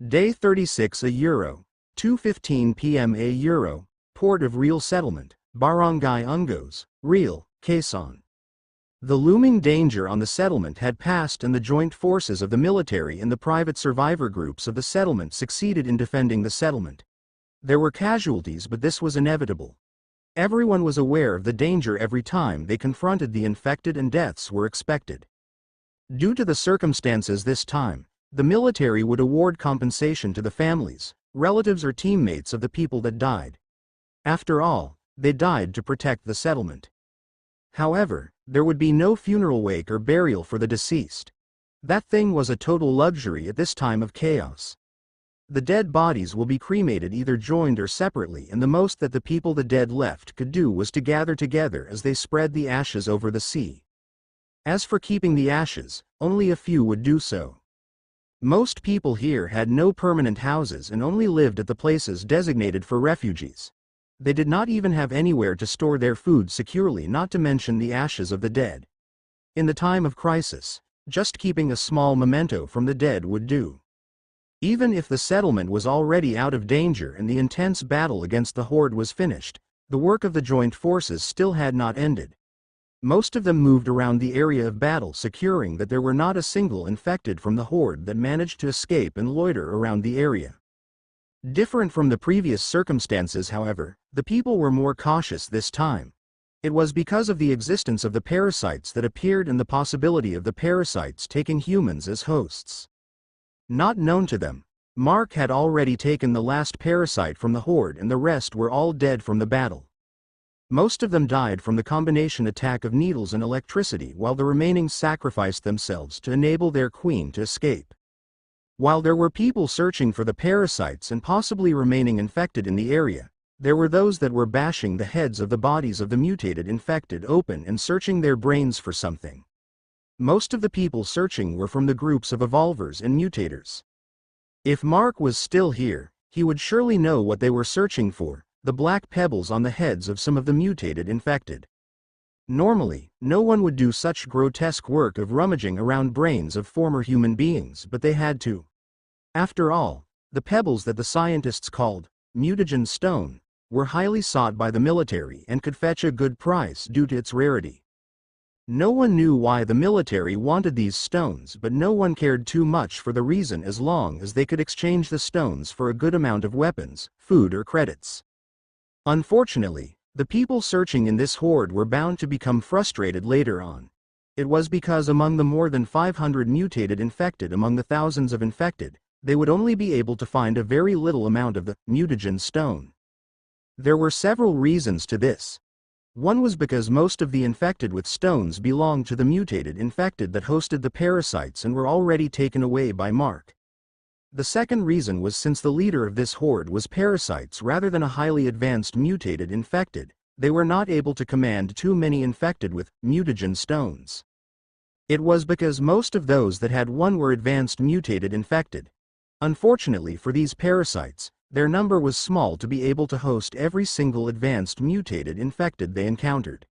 Day 36 Euro, 2:15 p.m. Euro, Port of Real Settlement, Barangay Ungos, Real, Quezon. The looming danger on the settlement had passed and the joint forces of the military and the private survivor groups of the settlement succeeded in defending the settlement. There were casualties, but this was inevitable. Everyone was aware of the danger every time they confronted the infected, and deaths were expected. Due to the circumstances this time, the military would award compensation to the families, relatives or teammates of the people that died. After all, they died to protect the settlement. However, there would be no funeral wake or burial for the deceased. That thing was a total luxury at this time of chaos. The dead bodies will be cremated either joined or separately, and the most that the people the dead left could do was to gather together as they spread the ashes over the sea. As for keeping the ashes, only a few would do so. Most people here had no permanent houses and only lived at the places designated for refugees. They did not even have anywhere to store their food securely, not to mention the ashes of the dead. In the time of crisis, just keeping a small memento from the dead would do. Even if the settlement was already out of danger and the intense battle against the horde was finished, the work of the joint forces still had not ended. Most of them moved around the area of battle, securing that there were not a single infected from the horde that managed to escape and loiter around the area. Different from the previous circumstances, however, the people were more cautious this time. It was because of the existence of the parasites that appeared and the possibility of the parasites taking humans as hosts. Not known to them, Mark had already taken the last parasite from the horde and the rest were all dead from the battle. Most of them died from the combination attack of needles and electricity, while the remaining sacrificed themselves to enable their queen to escape. While there were people searching for the parasites and possibly remaining infected in the area, there were those that were bashing the heads of the bodies of the mutated infected open and searching their brains for something. Most of the people searching were from the groups of evolvers and mutators. If Mark was still here, he would surely know what they were searching for: the black pebbles on the heads of some of the mutated infected. Normally, no one would do such grotesque work of rummaging around brains of former human beings, but they had to. After all, the pebbles that the scientists called Mutagen stone were highly sought by the military and could fetch a good price due to its rarity. No one knew why the military wanted these stones, but no one cared too much for the reason as long as they could exchange the stones for a good amount of weapons, food or credits. Unfortunately, the people searching in this horde were bound to become frustrated later on. It was because among the more than 500 mutated infected among the thousands of infected, they would only be able to find a very little amount of the mutagen stone. There were several reasons to this. One was because most of the infected with stones belonged to the mutated infected that hosted the parasites and were already taken away by Mark. The second reason was since the leader of this horde was parasites rather than a highly advanced mutated infected, they were not able to command too many infected with mutagen stones. It was because most of those that had one were advanced mutated infected. Unfortunately for these parasites, their number was small to be able to host every single advanced mutated infected they encountered.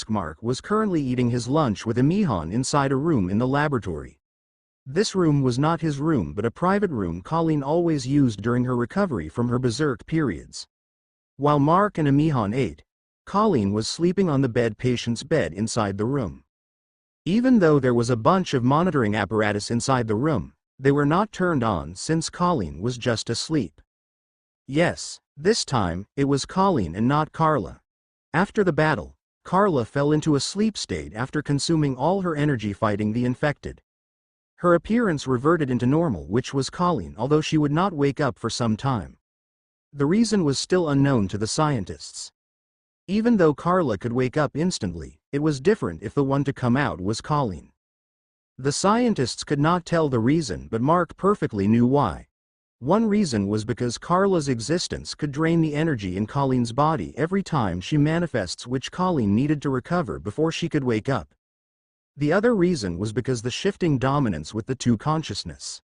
Mark was currently eating his lunch with Amihan inside a room in the laboratory. This room was not his room but a private room Colleen always used during her recovery from her berserk periods. While Mark and Amihan ate, Colleen was sleeping on the patient's bed inside the room. Even though there was a bunch of monitoring apparatus inside the room, they were not turned on since Colleen was just asleep. Yes, this time, it was Colleen and not Carla. After the battle, Carla fell into a sleep state after consuming all her energy fighting the infected. Her appearance reverted into normal, which was Colleen, although she would not wake up for some time. The reason was still unknown to the scientists. Even though Carla could wake up instantly, it was different if the one to come out was Colleen. The scientists could not tell the reason, but Mark perfectly knew why. One reason was because Carla's existence could drain the energy in Colleen's body every time she manifests, which Colleen needed to recover before she could wake up. The other reason was because the shifting dominance with the two consciousness.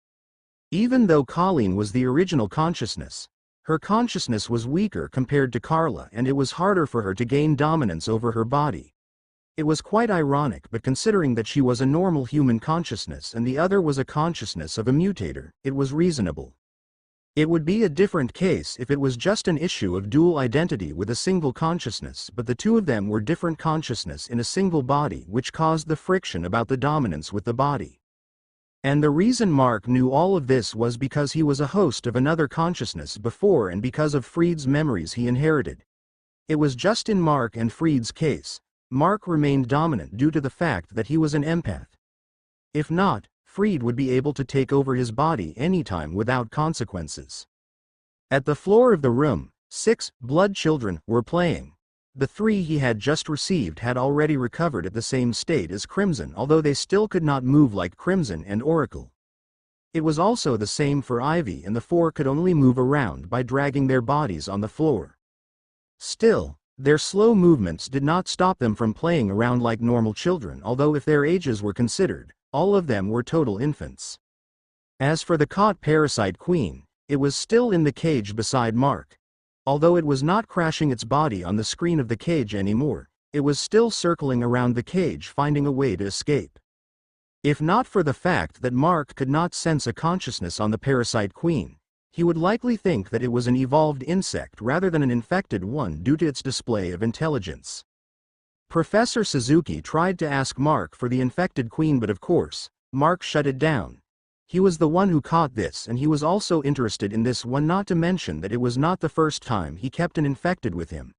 Even though Colleen was the original consciousness, her consciousness was weaker compared to Carla and it was harder for her to gain dominance over her body. It was quite ironic, but considering that she was a normal human consciousness and the other was a consciousness of a mutator, it was reasonable. It would be a different case if it was just an issue of dual identity with a single consciousness, but the two of them were different consciousness in a single body, which caused the friction about the dominance with the body. And the reason Mark knew all of this was because he was a host of another consciousness before and because of Freed's memories he inherited. It was just in Mark and Freed's case, Mark remained dominant due to the fact that he was an empath. If not, Freed would be able to take over his body anytime without consequences. At the floor of the room, 6 blood children were playing. The 3 he had just received had already recovered at the same state as Crimson, although they still could not move like Crimson and Oracle. It was also the same for Ivy, and the 4 could only move around by dragging their bodies on the floor. Still, their slow movements did not stop them from playing around like normal children, although if their ages were considered, all of them were total infants. As for the caught parasite queen, it was still in the cage beside Mark. Although it was not crashing its body on the screen of the cage anymore, it was still circling around the cage, finding a way to escape. If not for the fact that Mark could not sense a consciousness on the parasite queen, he would likely think that it was an evolved insect rather than an infected one due to its display of intelligence. Professor Suzuki tried to ask Mark for the infected queen, but of course, Mark shut it down. He was the one who caught this, and he was also interested in this one, not to mention that it was not the first time he kept an infected with him.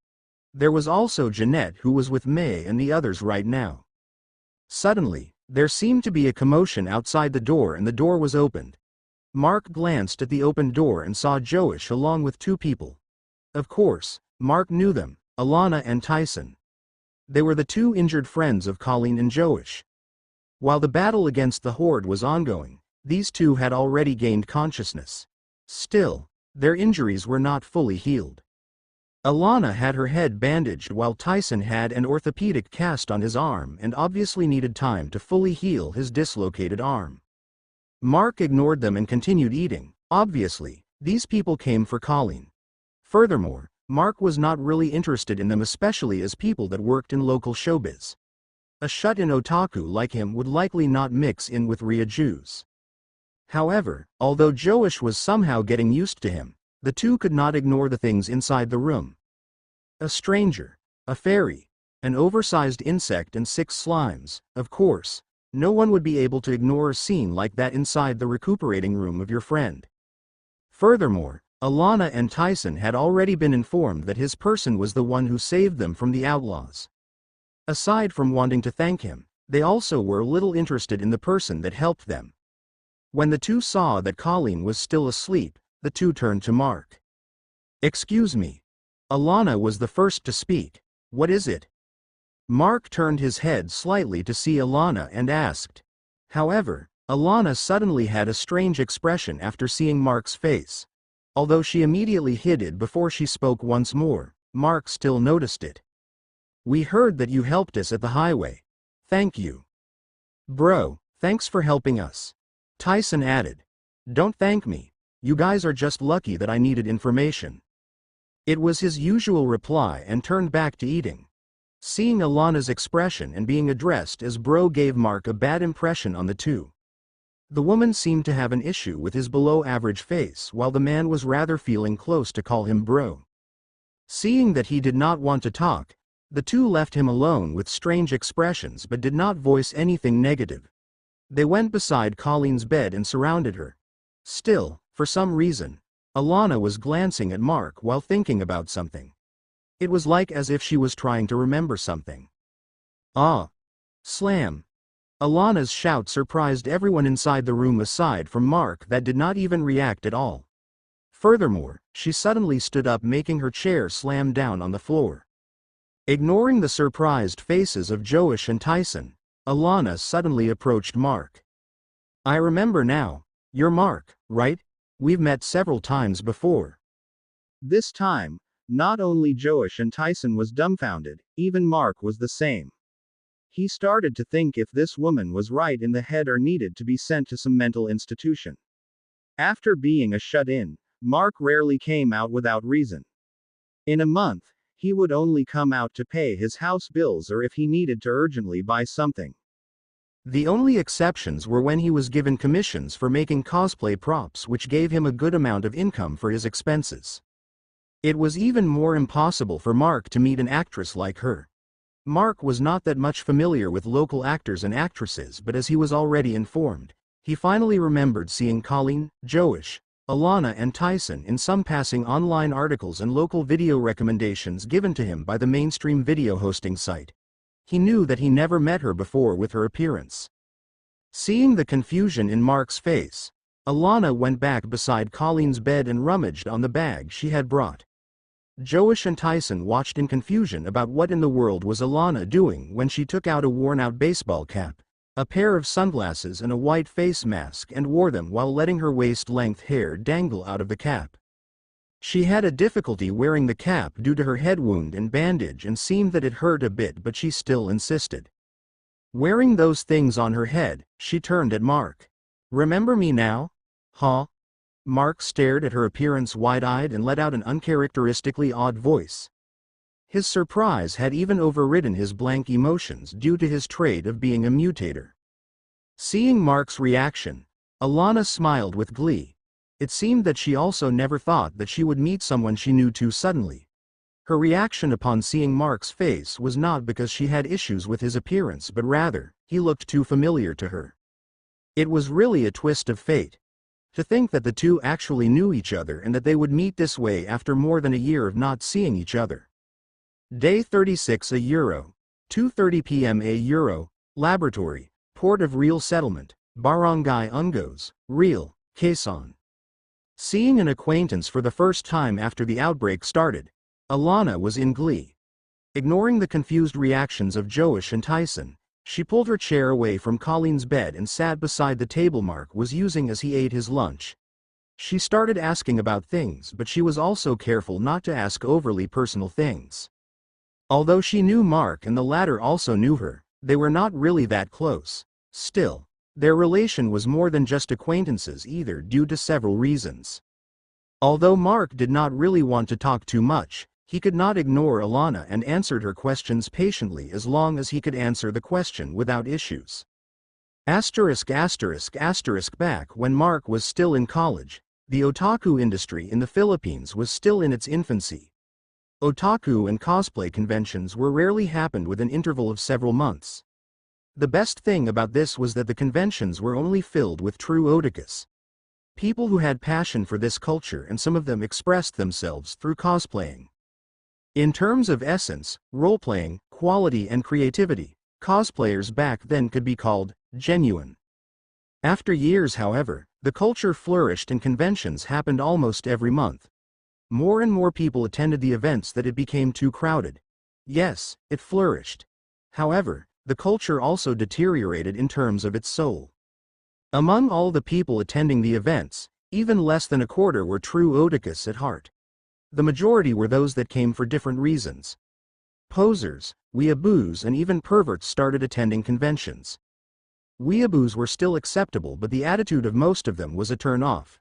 There was also Jeanette, who was with May and the others right now. Suddenly, there seemed to be a commotion outside the door, and the door was opened. Mark glanced at the open door and saw Joish along with 2 people. Of course, Mark knew them, Alana and Tyson. They were the 2 injured friends of Colleen and Joish. While the battle against the Horde was ongoing, these 2 had already gained consciousness. Still, their injuries were not fully healed. Alana had her head bandaged while Tyson had an orthopedic cast on his arm and obviously needed time to fully heal his dislocated arm. Mark ignored them and continued eating. Obviously, these people came for Colleen. Furthermore, Mark was not really interested in them, especially as people that worked in local showbiz. A shut-in otaku like him would likely not mix in with Ryuju's. However, although Joish was somehow getting used to him, the 2 could not ignore the things inside the room. A stranger, a fairy, an oversized insect and 6 slimes. Of course, no one would be able to ignore a scene like that inside the recuperating room of your friend. Furthermore, Alana and Tyson had already been informed that his person was the one who saved them from the outlaws. Aside from wanting to thank him, they also were little interested in the person that helped them. When the 2 saw that Colleen was still asleep, the 2 turned to Mark. "Excuse me." Alana was the first to speak. "What is it?" Mark turned his head slightly to see Alana and asked. However, Alana suddenly had a strange expression after seeing Mark's face. Although she immediately hid it before she spoke once more, Mark still noticed it. "We heard that you helped us at the highway. Thank you." "Bro, thanks for helping us," Tyson added. "Don't thank me. You guys are just lucky that I needed information." It was his usual reply and turned back to eating. Seeing Alana's expression and being addressed as bro gave Mark a bad impression on the 2. The woman seemed to have an issue with his below-average face, while the man was rather feeling close to call him bro. Seeing that he did not want to talk, the 2 left him alone with strange expressions but did not voice anything negative. They went beside Colleen's bed and surrounded her. Still, for some reason, Alana was glancing at Mark while thinking about something. It was like as if she was trying to remember something. "Ah!" Slam! Alana's shout surprised everyone inside the room aside from Mark, that did not even react at all. Furthermore, she suddenly stood up, making her chair slam down on the floor. Ignoring the surprised faces of Joish and Tyson, Alana suddenly approached Mark. "I remember now. You're Mark, right? We've met several times before." This time, not only Joish and Tyson was dumbfounded, even Mark was the same. He started to think if this woman was right in the head or needed to be sent to some mental institution. After being a shut-in, Mark rarely came out without reason. In a month, He would only come out to pay his house bills or if he needed to urgently buy something. The only exceptions were when he was given commissions for making cosplay props, which gave him a good amount of income for his expenses. It was even more impossible for Mark to meet an actress like her. Mark was not that much familiar with local actors and actresses, but as he was already informed, he finally remembered seeing Colleen, Joish, Alana and Tyson in some passing online articles and local video recommendations given to him by the mainstream video hosting site. He knew that he never met her before with her appearance. Seeing the confusion in Mark's face, Alana went back beside Colleen's bed and rummaged on the bag she had brought. Joish and Tyson watched in confusion about what in the world was Alana doing when she took out a worn-out baseball cap, a pair of sunglasses and a white face mask, and wore them while letting her waist-length hair dangle out of the cap. She had a difficulty wearing the cap due to her head wound and bandage and seemed that it hurt a bit, but she still insisted. Wearing those things on her head, she turned at Mark. "Remember me now? Huh?" Mark stared at her appearance wide-eyed and let out an uncharacteristically odd voice. His surprise had even overridden his blank emotions due to his trade of being a mutator. Seeing Mark's reaction, Alana smiled with glee. It seemed that she also never thought that she would meet someone she knew too suddenly. Her reaction upon seeing Mark's face was not because she had issues with his appearance, but rather, he looked too familiar to her. It was really a twist of fate. To think that the two actually knew each other and that they would meet this way after more than a year of not seeing each other. Day 36 a Euro, 2:30 p.m. a Euro, Laboratory, Port of Real Settlement, Barangay Ungos, Real, Quezon. Seeing an acquaintance for the first time after the outbreak started, Alana was in glee. Ignoring the confused reactions of Joish and Tyson, she pulled her chair away from Colleen's bed and sat beside the table Mark was using as he ate his lunch. She started asking about things, but she was also careful not to ask overly personal things. Although she knew Mark and the latter also knew her, they were not really that close. Still, their relation was more than just acquaintances either, due to several reasons. Although Mark did not really want to talk too much, he could not ignore Alana and answered her questions patiently as long as he could answer the question without issues. Back when Mark was still in college, the otaku industry in the Philippines was still in its infancy. Otaku and cosplay conventions were rarely happened with an interval of several months. The best thing about this was that the conventions were only filled with true otakus. People who had passion for this culture, and some of them expressed themselves through cosplaying. In terms of essence, role-playing, quality and creativity, cosplayers back then could be called genuine. After years, however, the culture flourished and conventions happened almost every month. More and more people attended the events that it became too crowded. Yes, it flourished. However, the culture also deteriorated in terms of its soul. Among all the people attending the events, even less than a quarter were true otakus at heart. The majority were those that came for different reasons. Posers, weeaboos and even perverts started attending conventions. Weeaboos were still acceptable, but the attitude of most of them was a turn-off.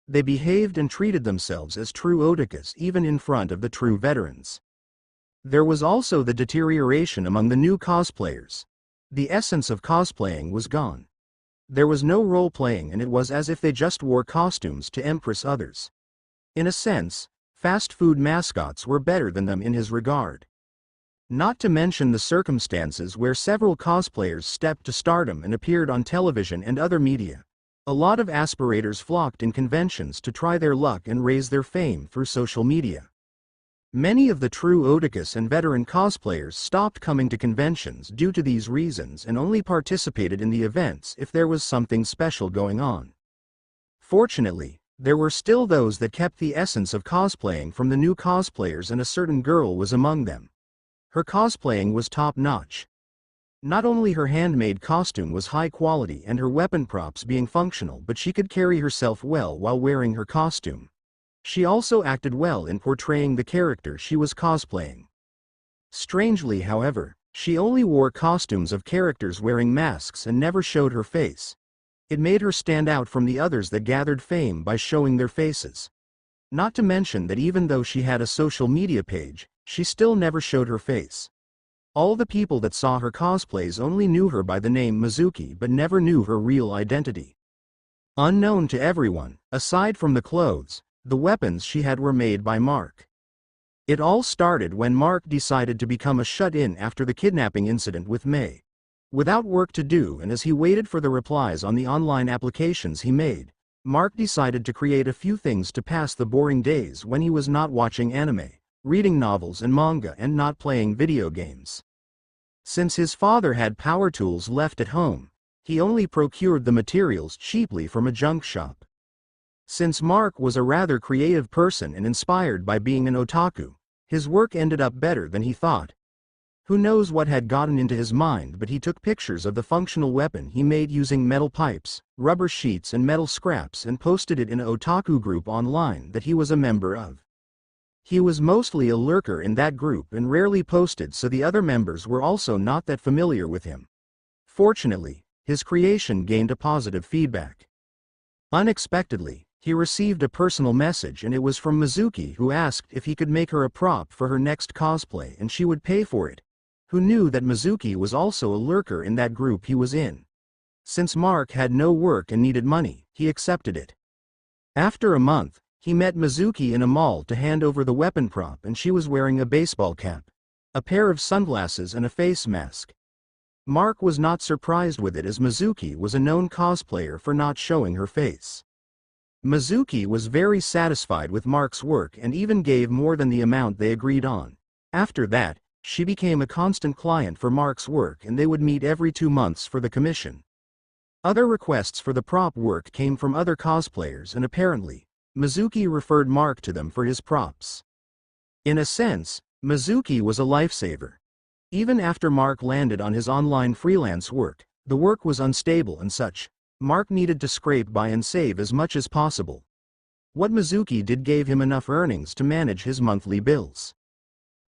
They behaved and treated themselves as true otakus even in front of the true veterans. There was also the deterioration among the new cosplayers. The essence of cosplaying was gone. There was no role-playing, and it was as if they just wore costumes to impress others. In a sense, fast food mascots were better than them in his regard. Not to mention the circumstances where several cosplayers stepped to stardom and appeared on television and other media. A lot of aspirators flocked in conventions to try their luck and raise their fame through social media. Many of the true otakus and veteran cosplayers stopped coming to conventions due to these reasons and only participated in the events if there was something special going on. Fortunately, there were still those that kept the essence of cosplaying from the new cosplayers, and a certain girl was among them. Her cosplaying was top-notch. Not only her handmade costume was high quality and her weapon props being functional, but she could carry herself well while wearing her costume. She also acted well in portraying the character she was cosplaying. Strangely, however, she only wore costumes of characters wearing masks and never showed her face. It made her stand out from the others that gathered fame by showing their faces. Not to mention that even though she had a social media page, she still never showed her face. All the people that saw her cosplays only knew her by the name Mizuki but never knew her real identity. Unknown to everyone, aside from the clothes, the weapons she had were made by Mark. It all started when Mark decided to become a shut-in after the kidnapping incident with May. Without work to do and as he waited for the replies on the online applications he made, Mark decided to create a few things to pass the boring days when he was not watching anime, reading novels and manga and not playing video games. Since his father had power tools left at home, he only procured the materials cheaply from a junk shop. Since Mark was a rather creative person and inspired by being an otaku, his work ended up better than he thought. Who knows what had gotten into his mind, but he took pictures of the functional weapon he made using metal pipes, rubber sheets and metal scraps and posted it in an otaku group online that he was a member of. He was mostly a lurker in that group and rarely posted, so the other members were also not that familiar with him. Fortunately, his creation gained a positive feedback. Unexpectedly, he received a personal message, and it was from Mizuki, who asked if he could make her a prop for her next cosplay and she would pay for it. Who knew that Mizuki was also a lurker in that group he was in? Since Mark had no work and needed money, he accepted it. After a month, he met Mizuki in a mall to hand over the weapon prop, and she was wearing a baseball cap, a pair of sunglasses and a face mask. Mark was not surprised with it, as Mizuki was a known cosplayer for not showing her face. Mizuki was very satisfied with Mark's work and even gave more than the amount they agreed on. After that, she became a constant client for Mark's work and they would meet every 2 months for the commission. Other requests for the prop work came from other cosplayers, and apparently, Mizuki referred Mark to them for his props. In a sense, Mizuki was a lifesaver. Even after Mark landed on his online freelance work, the work was unstable and such. Mark needed to scrape by and save as much as possible. What Mizuki did gave him enough earnings to manage his monthly bills.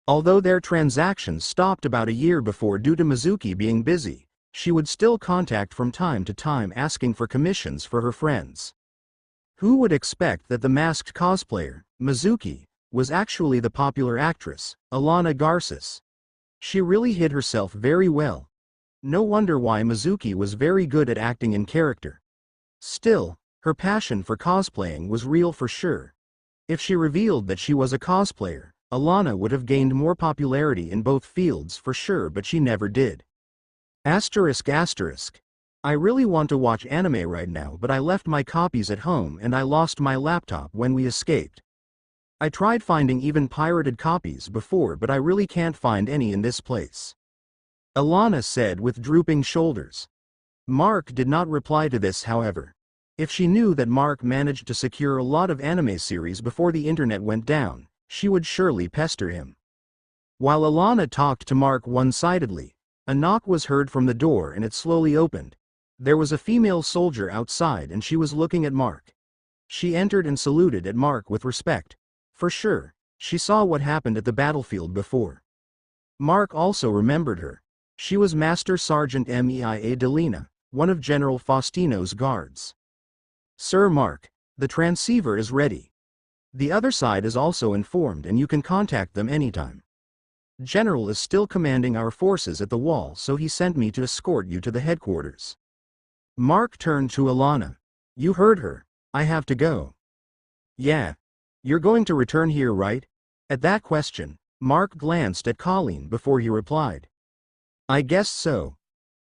Although their transactions stopped about a year before due to Mizuki being busy, she would still contact from time to time asking for commissions for her friends. Who would expect that the masked cosplayer, Mizuki, was actually the popular actress, Alana Garces? She really hid herself very well. No wonder why Mizuki was very good at acting in character. Still, her passion for cosplaying was real for sure. If she revealed that she was a cosplayer, Alana would have gained more popularity in both fields for sure, but she never did. I really want to watch anime right now, but I left my copies at home and I lost my laptop when we escaped. I tried finding even pirated copies before, but I really can't find any in this place, Alana said with drooping shoulders. Mark did not reply to this, however. If she knew that Mark managed to secure a lot of anime series before the internet went down, she would surely pester him. While Alana talked to Mark one-sidedly, a knock was heard from the door and it slowly opened. There was a female soldier outside and she was looking at Mark. She entered and saluted at Mark with respect. For sure, she saw what happened at the battlefield before. Mark also remembered her. She was Master Sergeant Meia Delina, one of General Faustino's guards. Sir Mark, the transceiver is ready. The other side is also informed and you can contact them anytime. General is still commanding our forces at the wall, so he sent me to escort you to the headquarters. Mark turned to Alana. You heard her. I have to go. Yeah. You're going to return here, right? At that question, Mark glanced at Colleen before he replied. I guess so.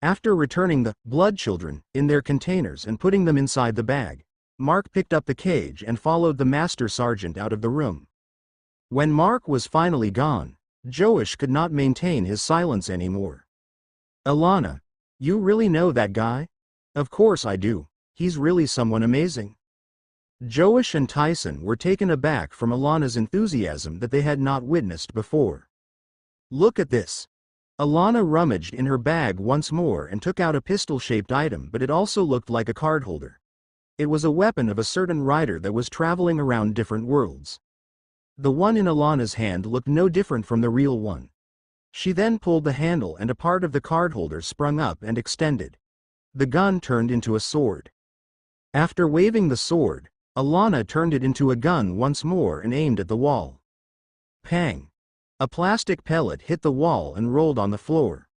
After returning the blood children in their containers and putting them inside the bag, Mark picked up the cage and followed the Master Sergeant out of the room. When Mark was finally gone, Joish could not maintain his silence anymore. Alana, you really know that guy? Of course I do. He's really someone amazing. Joish and Tyson were taken aback from Alana's enthusiasm that they had not witnessed before. Look at this. Alana rummaged in her bag once more and took out a pistol-shaped item, but it also looked like a card holder. It was a weapon of a certain rider that was traveling around different worlds. The one in Alana's hand looked no different from the real one. She then pulled the handle and a part of the card holder sprung up and extended. The gun turned into a sword. After waving the sword, Alana turned it into a gun once more and aimed at the wall. Pang! A plastic pellet hit the wall and rolled on the floor.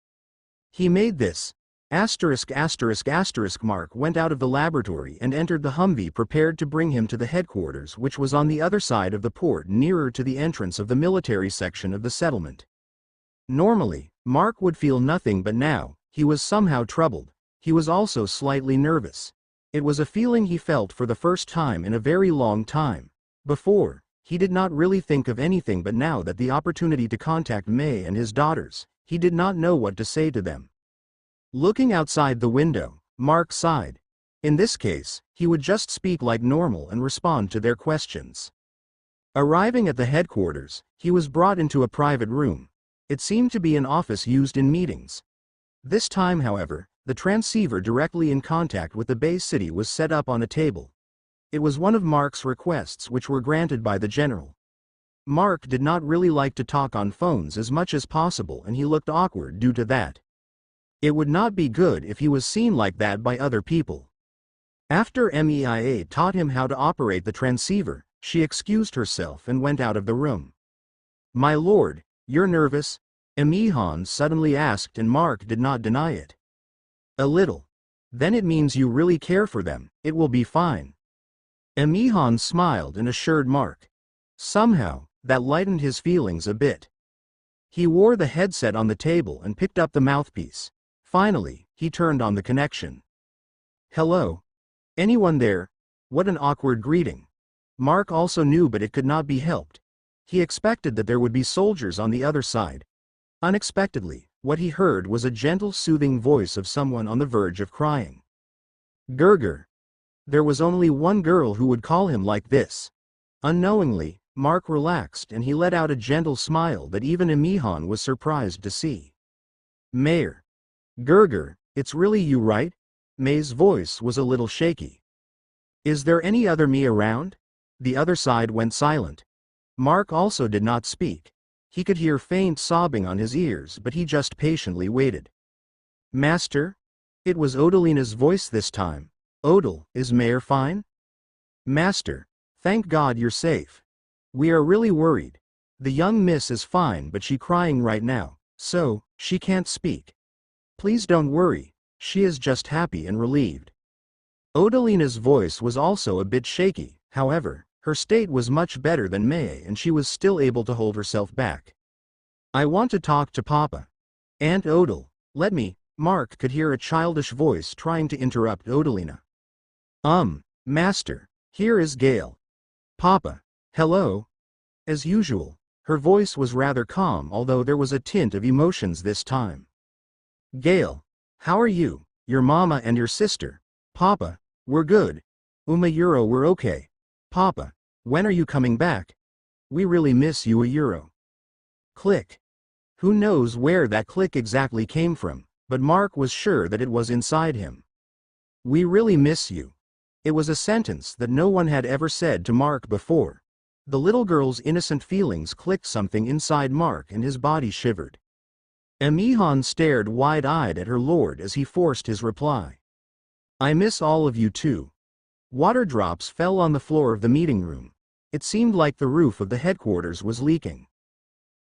He made this. Mark went out of the laboratory and entered the Humvee prepared to bring him to the headquarters, which was on the other side of the port nearer to the entrance of the military section of the settlement. Normally, Mark would feel nothing, but now, he was somehow troubled. He was also slightly nervous. It was a feeling he felt for the first time in a very long time. Before, he did not really think of anything, but now that the opportunity to contact May and his daughters, he did not know what to say to them. Looking outside the window, Mark sighed. In this case, he would just speak like normal and respond to their questions. Arriving at the headquarters, he was brought into a private room. It seemed to be an office used in meetings. This time, however, the transceiver directly in contact with the base city was set up on a table. It was one of Mark's requests which were granted by the general. Mark did not really like to talk on phones as much as possible, and he looked awkward due to that. It would not be good if he was seen like that by other people. After Meia taught him how to operate the transceiver, she excused herself and went out of the room. "My lord, you're nervous?" Meia suddenly asked, and Mark did not deny it. "A little. Then it means you really care for them. It will be fine." Meia smiled and assured Mark. Somehow, that lightened his feelings a bit. He wore the headset on the table and picked up the mouthpiece. Finally, he turned on the connection. "Hello? Anyone there?" What an awkward greeting. Mark also knew, but it could not be helped. He expected that there would be soldiers on the other side. Unexpectedly, what he heard was a gentle, soothing voice of someone on the verge of crying. Gerger. There was only one girl who would call him like this. Unknowingly, Mark relaxed and he let out a gentle smile that even Meia was surprised to see. "Mayor. Gerger, it's really you, right?" May's voice was a little shaky. "Is there any other me around?" The other side went silent. Mark also did not speak. He could hear faint sobbing on his ears, but he just patiently waited. "Master?" It was Odalina's voice this time. "Odal, is Mayor fine?" "Master, thank God you're safe. We are really worried. The young miss is fine, but she crying right now, so, she can't speak. Please don't worry, she is just happy and relieved." Odalina's voice was also a bit shaky, however, her state was much better than May and she was still able to hold herself back. "I want to talk to Papa. Aunt Odal, let me." Mark could hear a childish voice trying to interrupt Odalina. Master, here is Gail." "Papa. Hello." As usual, her voice was rather calm, although there was a tint of emotions this time. "Gail, how are you, your mama and your sister?" "Papa, we're good. Euro, we're okay. Papa, when are you coming back? We really miss you, Euro." Click. Who knows where that click exactly came from, but Mark was sure that it was inside him. "We really miss you." It was a sentence that no one had ever said to Mark before. The little girl's innocent feelings clicked something inside Mark and his body shivered. Meia stared wide-eyed at her lord as he forced his reply. "I miss all of you too." Water drops fell on the floor of the meeting room. It seemed like the roof of the headquarters was leaking.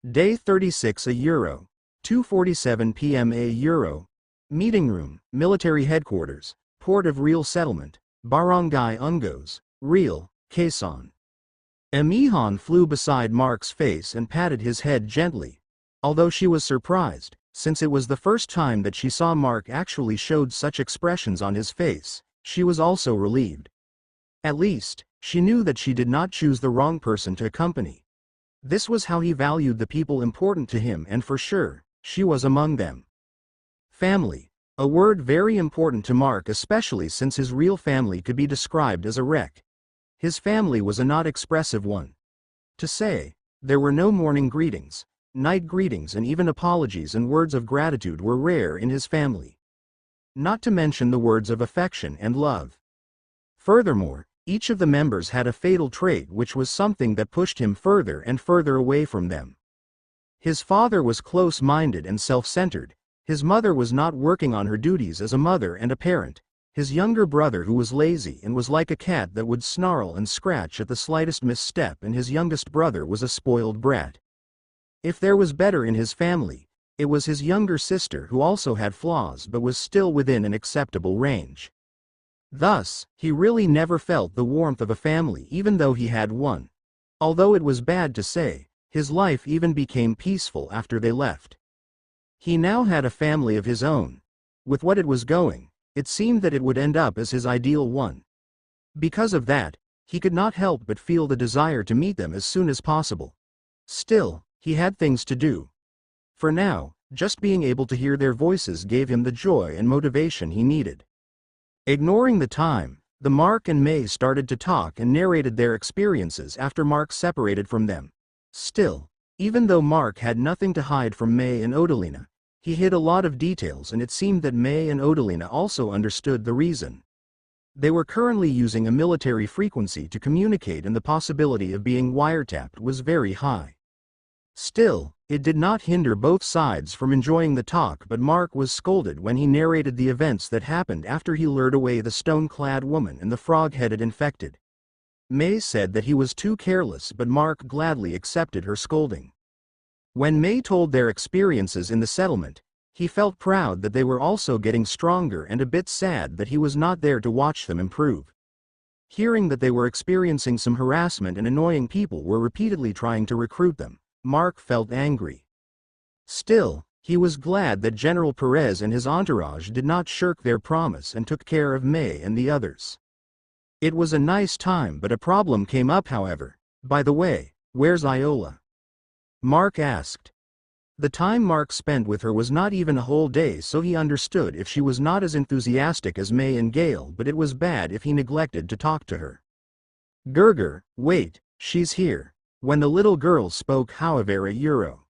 Day 36 Euro. 2:47 p.m. Euro. Meeting room, military headquarters, Port of Real Settlement, Barangay Ungos, Real, Quezon. Meia flew beside Mark's face and patted his head gently. Although she was surprised, since it was the first time that she saw Mark actually showed such expressions on his face, she was also relieved. At least, she knew that she did not choose the wrong person to accompany. This was how he valued the people important to him, and for sure, she was among them. Family. A word very important to Mark, especially since his real family could be described as a wreck. His family was a not expressive one. To say, there were no morning greetings, night greetings, and even apologies and words of gratitude were rare in his family. Not to mention the words of affection and love. Furthermore, each of the members had a fatal trait, which was something that pushed him further and further away from them. His father was close-minded and self-centered. His mother was not working on her duties as a mother and a parent. His younger brother who was lazy and was like a cat that would snarl and scratch at the slightest misstep, and his youngest brother was a spoiled brat. If there was better in his family, it was his younger sister who also had flaws but was still within an acceptable range. Thus, he really never felt the warmth of a family even though he had one. Although it was bad to say, his life even became peaceful after they left. He now had a family of his own. With what it was going, it seemed that it would end up as his ideal one. Because of that, he could not help but feel the desire to meet them as soon as possible. Still, he had things to do. For now, just being able to hear their voices gave him the joy and motivation he needed. Ignoring the time, Mark and May started to talk and narrated their experiences after Mark separated from them. Still, even though Mark had nothing to hide from May and Odalina, he hid a lot of details, and it seemed that May and Odalina also understood the reason. They were currently using a military frequency to communicate, and the possibility of being wiretapped was very high. Still, it did not hinder both sides from enjoying the talk, but Mark was scolded when he narrated the events that happened after he lured away the stone-clad woman and the frog-headed infected. May said that he was too careless, but Mark gladly accepted her scolding. When May told their experiences in the settlement, he felt proud that they were also getting stronger and a bit sad that he was not there to watch them improve. Hearing that they were experiencing some harassment and annoying people were repeatedly trying to recruit them, Mark felt angry. Still, he was glad that General Perez and his entourage did not shirk their promise and took care of May and the others. It was a nice time, but a problem came up, however. By the way, where's Iola? Mark asked. The time Mark spent with her was not even a whole day, so he understood if she was not as enthusiastic as May and Gale, but it was bad if he neglected to talk to her. Gerger, wait, she's here. When the little girl spoke, however, euro.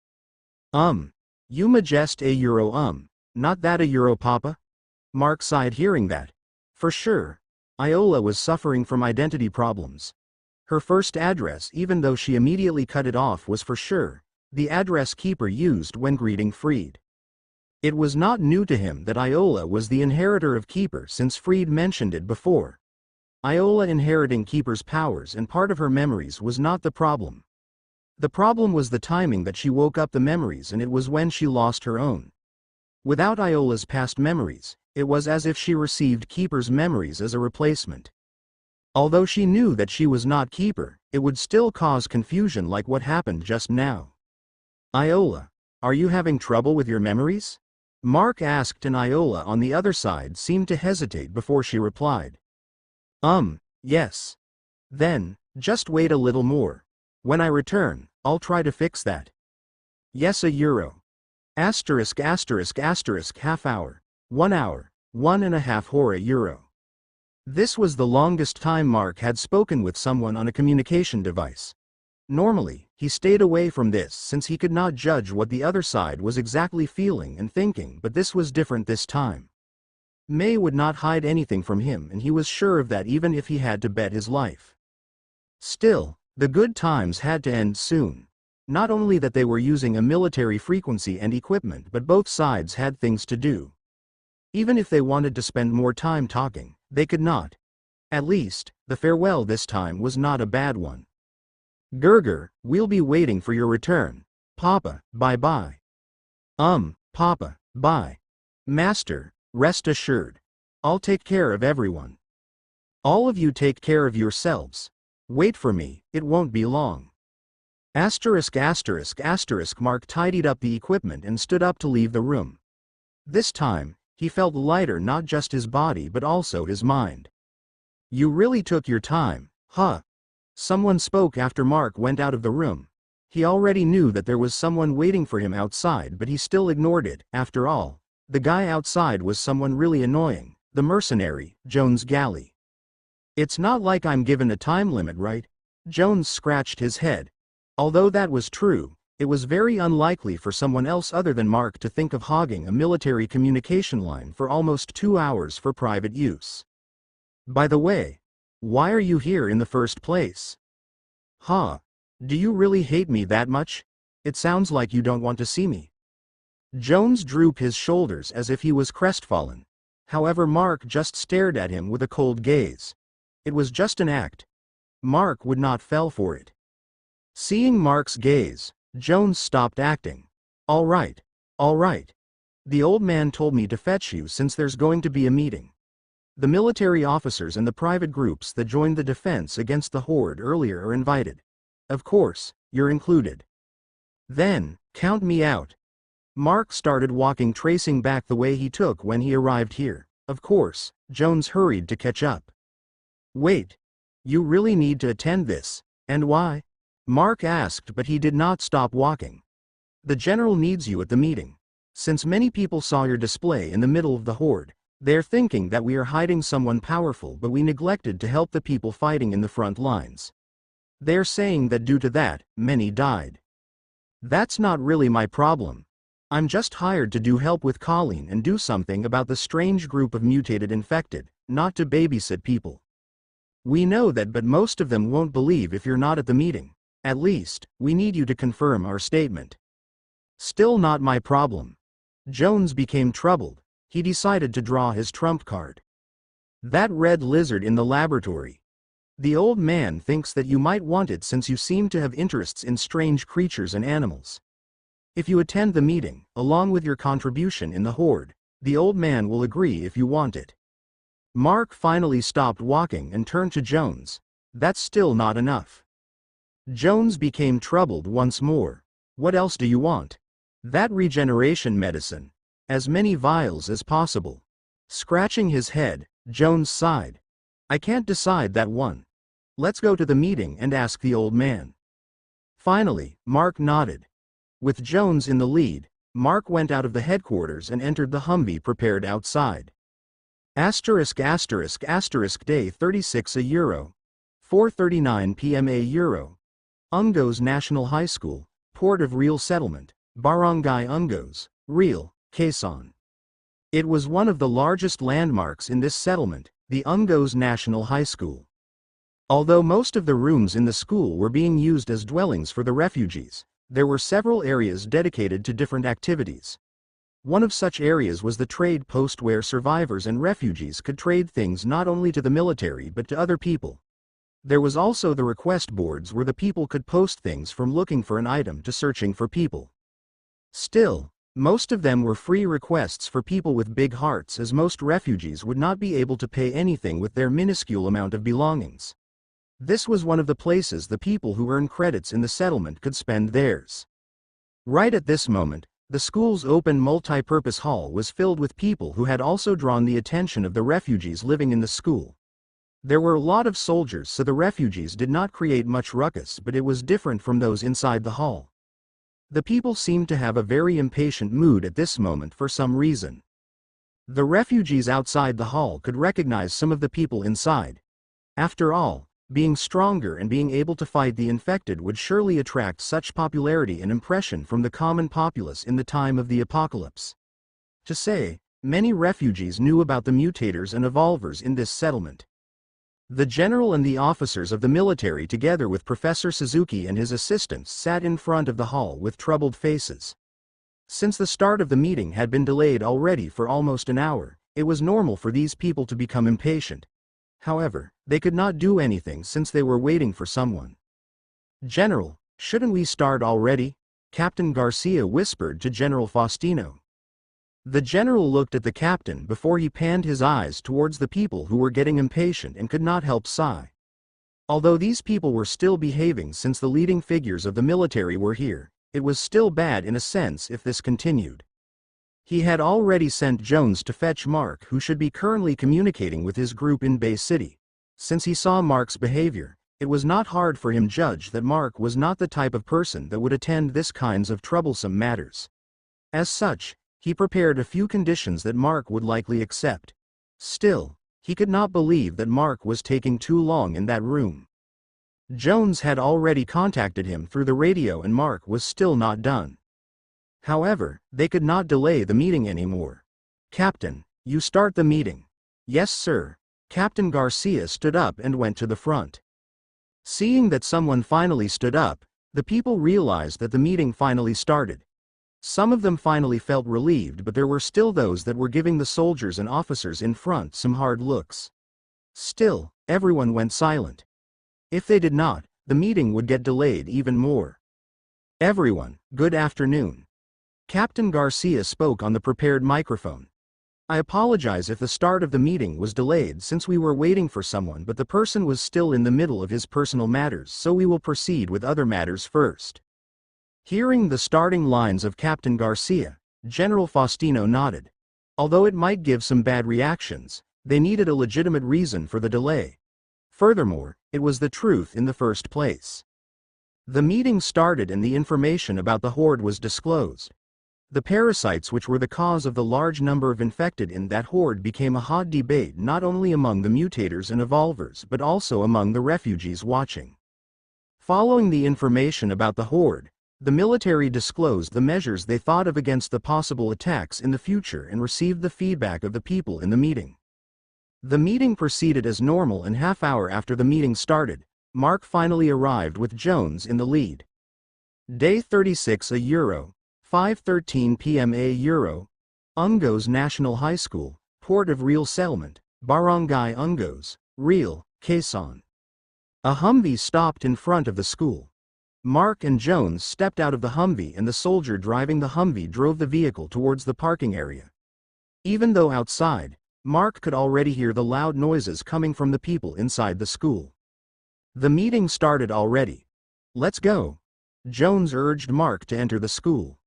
You majest a euro, not that a euro, Papa? Mark sighed hearing that. For sure. Iola was suffering from identity problems. Her first address, even though she immediately cut it off, was for sure the address Keeper used when greeting Freed. It was not new to him that Iola was the inheritor of Keeper, since Freed mentioned it before. Iola inheriting Keeper's powers and part of her memories was not the problem. The problem was the timing that she woke up the memories, and it was when she lost her own. Without Iola's past memories, it was as if she received Keeper's memories as a replacement. Although she knew that she was not Keeper, it would still cause confusion like what happened just now. Iola, are you having trouble with your memories? Mark asked, and Iola on the other side seemed to hesitate before she replied. Yes. Then, just wait a little more. When I return, I'll try to fix that. Yes, a euro. Asterisk half hour. 1 hour, 1.5 hora euro. This was the longest time Mark had spoken with someone on a communication device. Normally, he stayed away from this since he could not judge what the other side was exactly feeling and thinking, but this was different this time. May would not hide anything from him, and he was sure of that even if he had to bet his life. Still, the good times had to end soon. Not only that they were using a military frequency and equipment, but both sides had things to do. Even if they wanted to spend more time talking, they could not. At least, the farewell this time was not a bad one. Gerger, we'll be waiting for your return. Papa, bye-bye. Papa, bye. Master, rest assured. I'll take care of everyone. All of you take care of yourselves. Wait for me, it won't be long. Asterisk. Mark tidied up the equipment and stood up to leave the room. This time, he felt lighter, not just his body but also his mind. You really took your time, huh? Someone spoke after Mark went out of the room. He already knew that there was someone waiting for him outside, but he still ignored it. After all, the guy outside was someone really annoying, the mercenary, Jones Galley. It's not like I'm given a time limit, right? Jones scratched his head. Although that was true, it was very unlikely for someone else other than Mark to think of hogging a military communication line for almost 2 hours for private use. By the way, why are you here in the first place? Huh? Do you really hate me that much? It sounds like you don't want to see me. Jones drooped his shoulders as if he was crestfallen. However, Mark just stared at him with a cold gaze. It was just an act. Mark would not fall for it. Seeing Mark's gaze, Jones stopped acting. All right. All right. The old man told me to fetch you since there's going to be a meeting. The military officers and the private groups that joined the defense against the horde earlier are invited. Of course, you're included. Then, count me out. Mark started walking, tracing back the way he took when he arrived here. Of course, Jones hurried to catch up. Wait. You really need to attend this. And why? Mark asked, but he did not stop walking. The general needs you at the meeting. Since many people saw your display in the middle of the horde, they're thinking that we are hiding someone powerful, but we neglected to help the people fighting in the front lines. They're saying that due to that, many died. That's not really my problem. I'm just hired to do help with Colleen and do something about the strange group of mutated infected, not to babysit people. We know that, but most of them won't believe if you're not at the meeting. At least, we need you to confirm our statement. Still not my problem. Jones became troubled. He decided to draw his trump card. That red lizard in the laboratory. The old man thinks that you might want it since you seem to have interests in strange creatures and animals. If you attend the meeting, along with your contribution in the horde, the old man will agree if you want it. Mark finally stopped walking and turned to Jones. That's still not enough. Jones became troubled once more. What else do you want? That regeneration medicine. As many vials as possible. Scratching his head, Jones sighed. I can't decide that one. Let's go to the meeting and ask the old man. Finally, Mark nodded. With Jones in the lead, Mark went out of the headquarters and entered the Humvee prepared outside. Day 36 a euro. 4:39 p.m. a euro. Ungos National High School, Port of Real Settlement, Barangay Ungos, Real, Quezon. It was one of the largest landmarks in this settlement, the Ungos National High School. Although most of the rooms in the school were being used as dwellings for the refugees, there were several areas dedicated to different activities. One of such areas was the trade post where survivors and refugees could trade things not only to the military but to other people. There was also the request boards where the people could post things from looking for an item to searching for people. Still, most of them were free requests for people with big hearts, as most refugees would not be able to pay anything with their minuscule amount of belongings. This was one of the places the people who earned credits in the settlement could spend theirs. Right at this moment, the school's open multi-purpose hall was filled with people who had also drawn the attention of the refugees living in the school. There were a lot of soldiers, so the refugees did not create much ruckus, but it was different from those inside the hall. The people seemed to have a very impatient mood at this moment for some reason. The refugees outside the hall could recognize some of the people inside. After all, being stronger and being able to fight the infected would surely attract such popularity and impression from the common populace in the time of the apocalypse. To say, many refugees knew about the mutators and evolvers in this settlement. The general and the officers of the military, together with Professor Suzuki and his assistants, sat in front of the hall with troubled faces. Since the start of the meeting had been delayed already for almost an hour, it was normal for these people to become impatient. However, they could not do anything since they were waiting for someone. "General, shouldn't we start already?" Captain Garcia whispered to General Faustino. The general looked at the captain before he panned his eyes towards the people who were getting impatient and could not help sigh. Although these people were still behaving since the leading figures of the military were here, it was still bad in a sense if this continued. He had already sent Jones to fetch Mark, who should be currently communicating with his group in Bay City. Since he saw Mark's behavior, it was not hard for him to judge that Mark was not the type of person that would attend this kinds of troublesome matters. As such, he prepared a few conditions that Mark would likely accept. Still, he could not believe that Mark was taking too long in that room. Jones had already contacted him through the radio and Mark was still not done. However, they could not delay the meeting anymore. "Captain, you start the meeting." "Yes, sir." Captain Garcia stood up and went to the front. Seeing that someone finally stood up, the people realized that the meeting finally started. Some of them finally felt relieved, but there were still those that were giving the soldiers and officers in front some hard looks. Still, everyone went silent. If they did not, the meeting would get delayed even more. Everyone, good afternoon. Captain Garcia spoke on the prepared microphone. I apologize if the start of the meeting was delayed since we were waiting for someone, but the person was still in the middle of his personal matters, so we will proceed with other matters first. Hearing the starting lines of Captain Garcia, General Faustino nodded. Although it might give some bad reactions, they needed a legitimate reason for the delay. Furthermore, it was the truth in the first place. The meeting started and the information about the horde was disclosed. The parasites which were the cause of the large number of infected in that horde became a hot debate not only among the mutators and evolvers but also among the refugees watching. Following the information about the horde, the military disclosed the measures they thought of against the possible attacks in the future and received the feedback of the people in the meeting. The meeting proceeded as normal, and half hour after the meeting started, Mark finally arrived with Jones in the lead. Day 36 a Euro. 5:13 p.m. a Euro. Ungos National High School, Port of Real Settlement, Barangay Ungos, Real, Quezon. A Humvee stopped in front of the school. Mark and Jones stepped out of the Humvee and the soldier driving the Humvee drove the vehicle towards the parking area. Even though outside, Mark could already hear the loud noises coming from the people inside the school. The meeting started already. Let's go. Jones urged Mark to enter the school.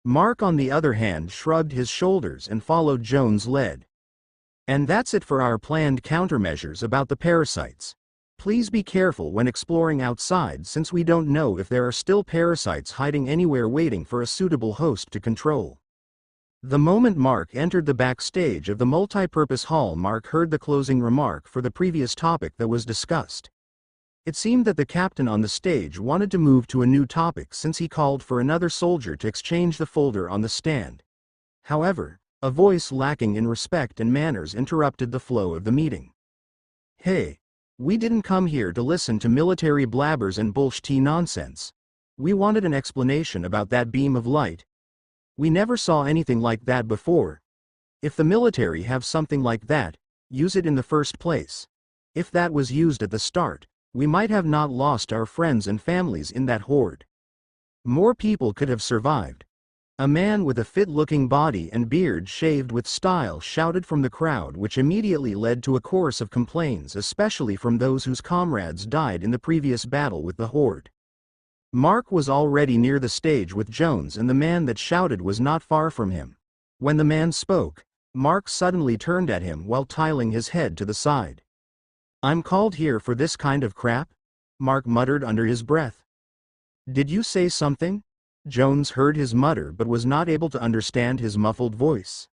Mark, on the other hand, shrugged his shoulders and followed Jones' lead. And that's it for our planned countermeasures about the parasites. Please be careful when exploring outside since we don't know if there are still parasites hiding anywhere waiting for a suitable host to control. The moment Mark entered the backstage of the multi-purpose hall, Mark heard the closing remark for the previous topic that was discussed. It seemed that the captain on the stage wanted to move to a new topic since he called for another soldier to exchange the folder on the stand. However, a voice lacking in respect and manners interrupted the flow of the meeting. Hey, we didn't come here to listen to military blabbers and bullshit nonsense. We wanted an explanation about that beam of light. We never saw anything like that before. If the military have something like that, use it in the first place. If that was used at the start, we might have not lost our friends and families in that horde. More people could have survived. A man with a fit-looking body and beard shaved with style shouted from the crowd, which immediately led to a chorus of complaints, especially from those whose comrades died in the previous battle with the horde. Mark was already near the stage with Jones, and the man that shouted was not far from him. When the man spoke, Mark suddenly turned at him while tilting his head to the side. I'm called here for this kind of crap? Mark muttered under his breath. Did you say something? Jones heard his mutter but was not able to understand his muffled voice.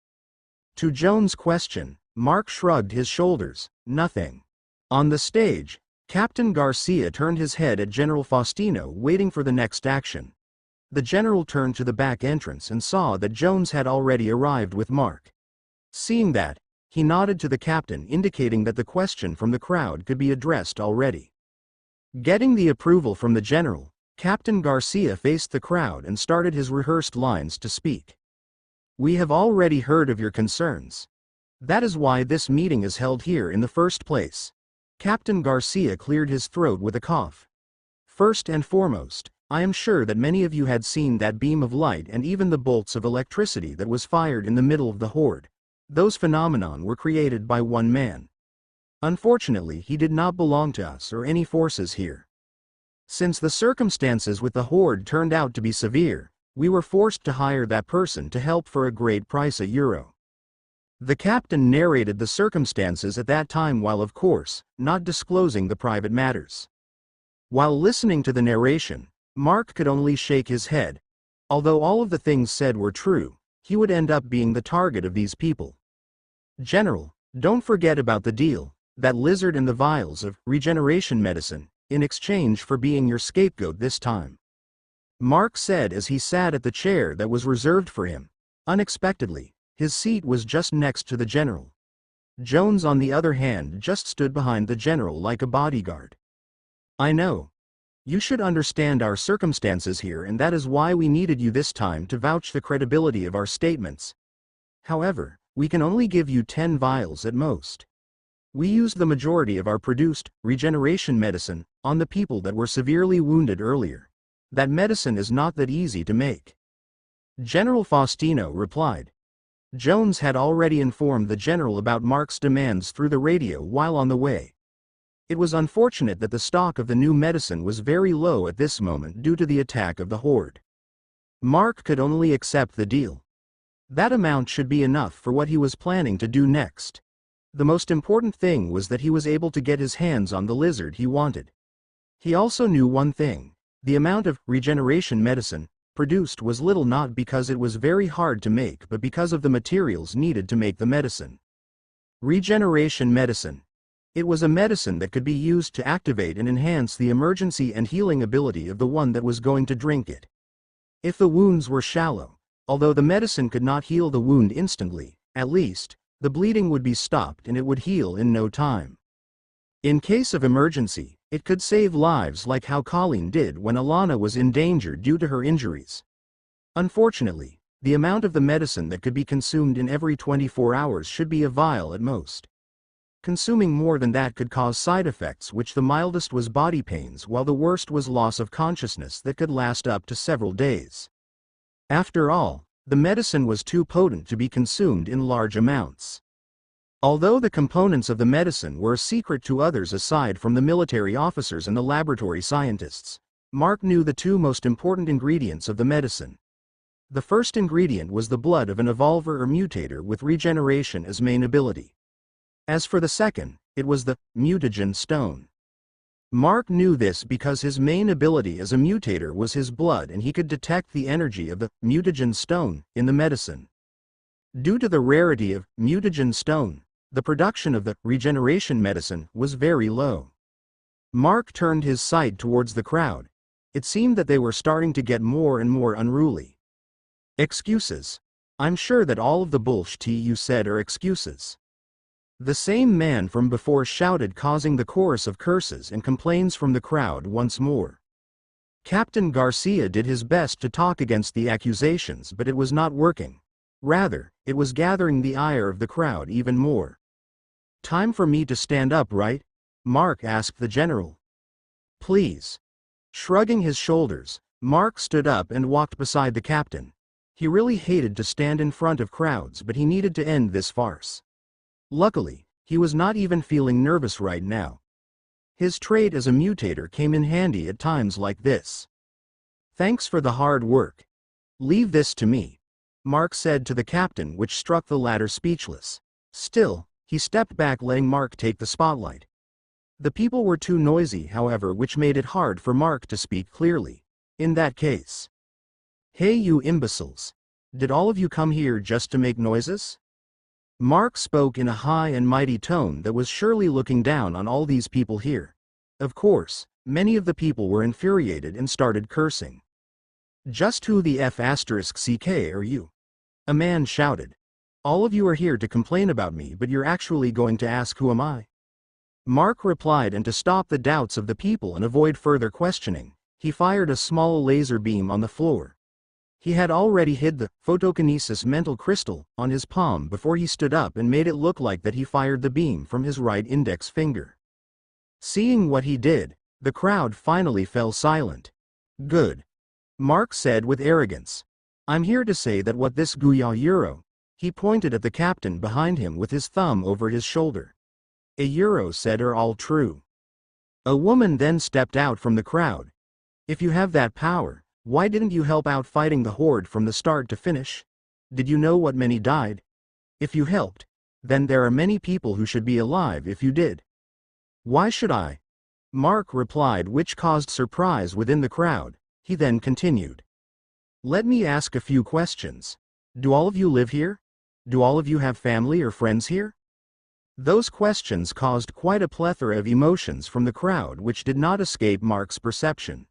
To Jones' question, Mark shrugged his shoulders. Nothing. On the stage, Captain Garcia turned his head at General Faustino, waiting for the next action. The general turned to the back entrance and saw that Jones had already arrived with Mark. Seeing that, he nodded to the captain, indicating that the question from the crowd could be addressed already. Getting the approval from the general, Captain Garcia faced the crowd and started his rehearsed lines to speak. We have already heard of your concerns. That is why this meeting is held here in the first place. Captain Garcia cleared his throat with a cough. First and foremost, I am sure that many of you had seen that beam of light and even the bolts of electricity that was fired in the middle of the horde. Those phenomenon were created by one man. Unfortunately, he did not belong to us or any forces here. Since the circumstances with the horde turned out to be severe, we were forced to hire that person to help for a great price €1. The captain narrated the circumstances at that time while, of course, not disclosing the private matters. While listening to the narration, Mark could only shake his head. Although all of the things said were true, he would end up being the target of these people. General, don't forget about the deal, that lizard and the vials of regeneration medicine, in exchange for being your scapegoat this time. Mark said as he sat at the chair that was reserved for him. Unexpectedly, his seat was just next to the general. Jones, on the other hand, just stood behind the general like a bodyguard. I know. You should understand our circumstances here, and that is why we needed you this time to vouch the credibility of our statements. However, we can only give you 10 vials at most. We used the majority of our produced regeneration medicine on the people that were severely wounded earlier. That medicine is not that easy to make. General Faustino replied. Jones had already informed the general about Mark's demands through the radio while on the way. It was unfortunate that the stock of the new medicine was very low at this moment due to the attack of the horde. Mark could only accept the deal. That amount should be enough for what he was planning to do next. The most important thing was that he was able to get his hands on the lizard he wanted. He also knew one thing: the amount of regeneration medicine produced was little, not because it was very hard to make but because of the materials needed to make the medicine. Regeneration medicine. It was a medicine that could be used to activate and enhance the emergency and healing ability of the one that was going to drink it. If the wounds were shallow, although the medicine could not heal the wound instantly, at least, the bleeding would be stopped and it would heal in no time. In case of emergency, it could save lives, like how Colleen did when Alana was in danger due to her injuries. Unfortunately, the amount of the medicine that could be consumed in every 24 hours should be a vial at most. Consuming more than that could cause side effects, which the mildest was body pains while the worst was loss of consciousness that could last up to several days. After all, the medicine was too potent to be consumed in large amounts. Although the components of the medicine were a secret to others aside from the military officers and the laboratory scientists, Mark knew the two most important ingredients of the medicine. The first ingredient was the blood of an evolver or mutator with regeneration as main ability. As for the second, it was the Mutagen stone. Mark knew this because his main ability as a mutator was his blood, and he could detect the energy of the Mutagen stone in the medicine. Due to the rarity of Mutagen stone, the production of the regeneration medicine was very low. Mark turned his sight towards the crowd. It seemed that they were starting to get more and more unruly. Excuses. I'm sure that all of the bullshit you said are excuses. The same man from before shouted, causing the chorus of curses and complaints from the crowd once more. Captain Garcia did his best to talk against the accusations, but it was not working. Rather, it was gathering the ire of the crowd even more. Time for me to stand up, right? Mark asked the general. Please. Shrugging his shoulders, Mark stood up and walked beside the captain. He really hated to stand in front of crowds, but he needed to end this farce. Luckily, he was not even feeling nervous right now. His trait as a mutator came in handy at times like this. Thanks for the hard work. Leave this to me, Mark said to the captain, which struck the latter speechless. Still, he stepped back, letting Mark take the spotlight. The people were too noisy, however, which made it hard for Mark to speak clearly. In that case. Hey, you imbeciles. Did all of you come here just to make noises? Mark spoke in a high and mighty tone that was surely looking down on all these people here. Of course, many of the people were infuriated and started cursing. Just who the F***ck are you? A man shouted. All of you are here to complain about me, but you're actually going to ask who am I? Mark replied, and to stop the doubts of the people and avoid further questioning, he fired a small laser beam on the floor. He had already hid the photokinesis mental crystal on his palm before he stood up and made it look like that he fired the beam from his right index finger. Seeing what he did, the crowd finally fell silent. Good. Mark said with arrogance. I'm here to say that what this Guya Euro, he pointed at the captain behind him with his thumb over his shoulder. A Euro said are all true. A woman then stepped out from the crowd. If you have that power, why didn't you help out fighting the horde from the start to finish? Did you know what many died? If you helped, then there are many people who should be alive if you did. Why should I? Mark replied, which caused surprise within the crowd. He then continued. Let me ask a few questions. Do all of you live here? Do all of you have family or friends here? Those questions caused quite a plethora of emotions from the crowd, which did not escape Mark's perception.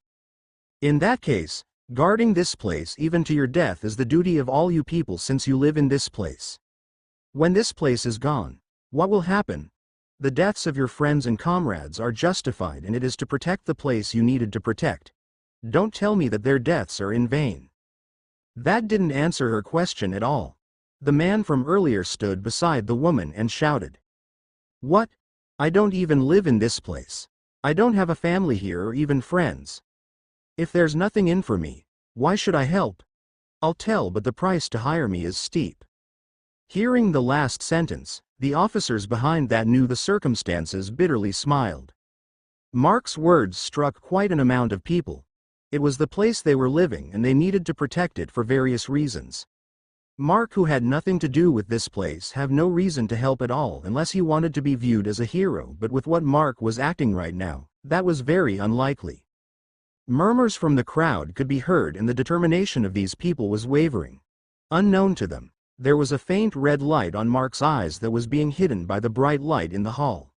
In that case, guarding this place even to your death is the duty of all you people, since you live in this place. When this place is gone, what will happen? The deaths of your friends and comrades are justified, and it is to protect the place you needed to protect. Don't tell me that their deaths are in vain. That didn't answer her question at all. The man from earlier stood beside the woman and shouted. What? I don't even live in this place. I don't have a family here or even friends. If there's nothing in for me, why should I help? I'll tell, but the price to hire me is steep. Hearing the last sentence, the officers behind that knew the circumstances bitterly smiled. Mark's words struck quite an amount of people. It was the place they were living and they needed to protect it for various reasons. Mark, who had nothing to do with this place, had no reason to help at all unless he wanted to be viewed as a hero, but with what Mark was acting right now, that was very unlikely. Murmurs from the crowd could be heard and the determination of these people was wavering. Unknown to them, there was a faint red light on Mark's eyes that was being hidden by the bright light in the hall.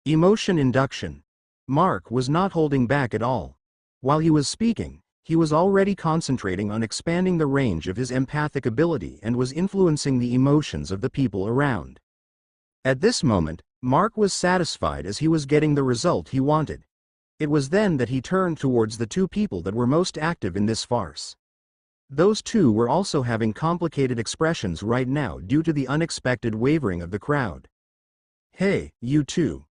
Emotion induction. Mark was not holding back at all. While he was speaking, he was already concentrating on expanding the range of his empathic ability and was influencing the emotions of the people around. At this moment, Mark was satisfied as he was getting the result he wanted. It was then that he turned towards the two people that were most active in this farce. Those two were also having complicated expressions right now due to the unexpected wavering of the crowd. "Hey, you two."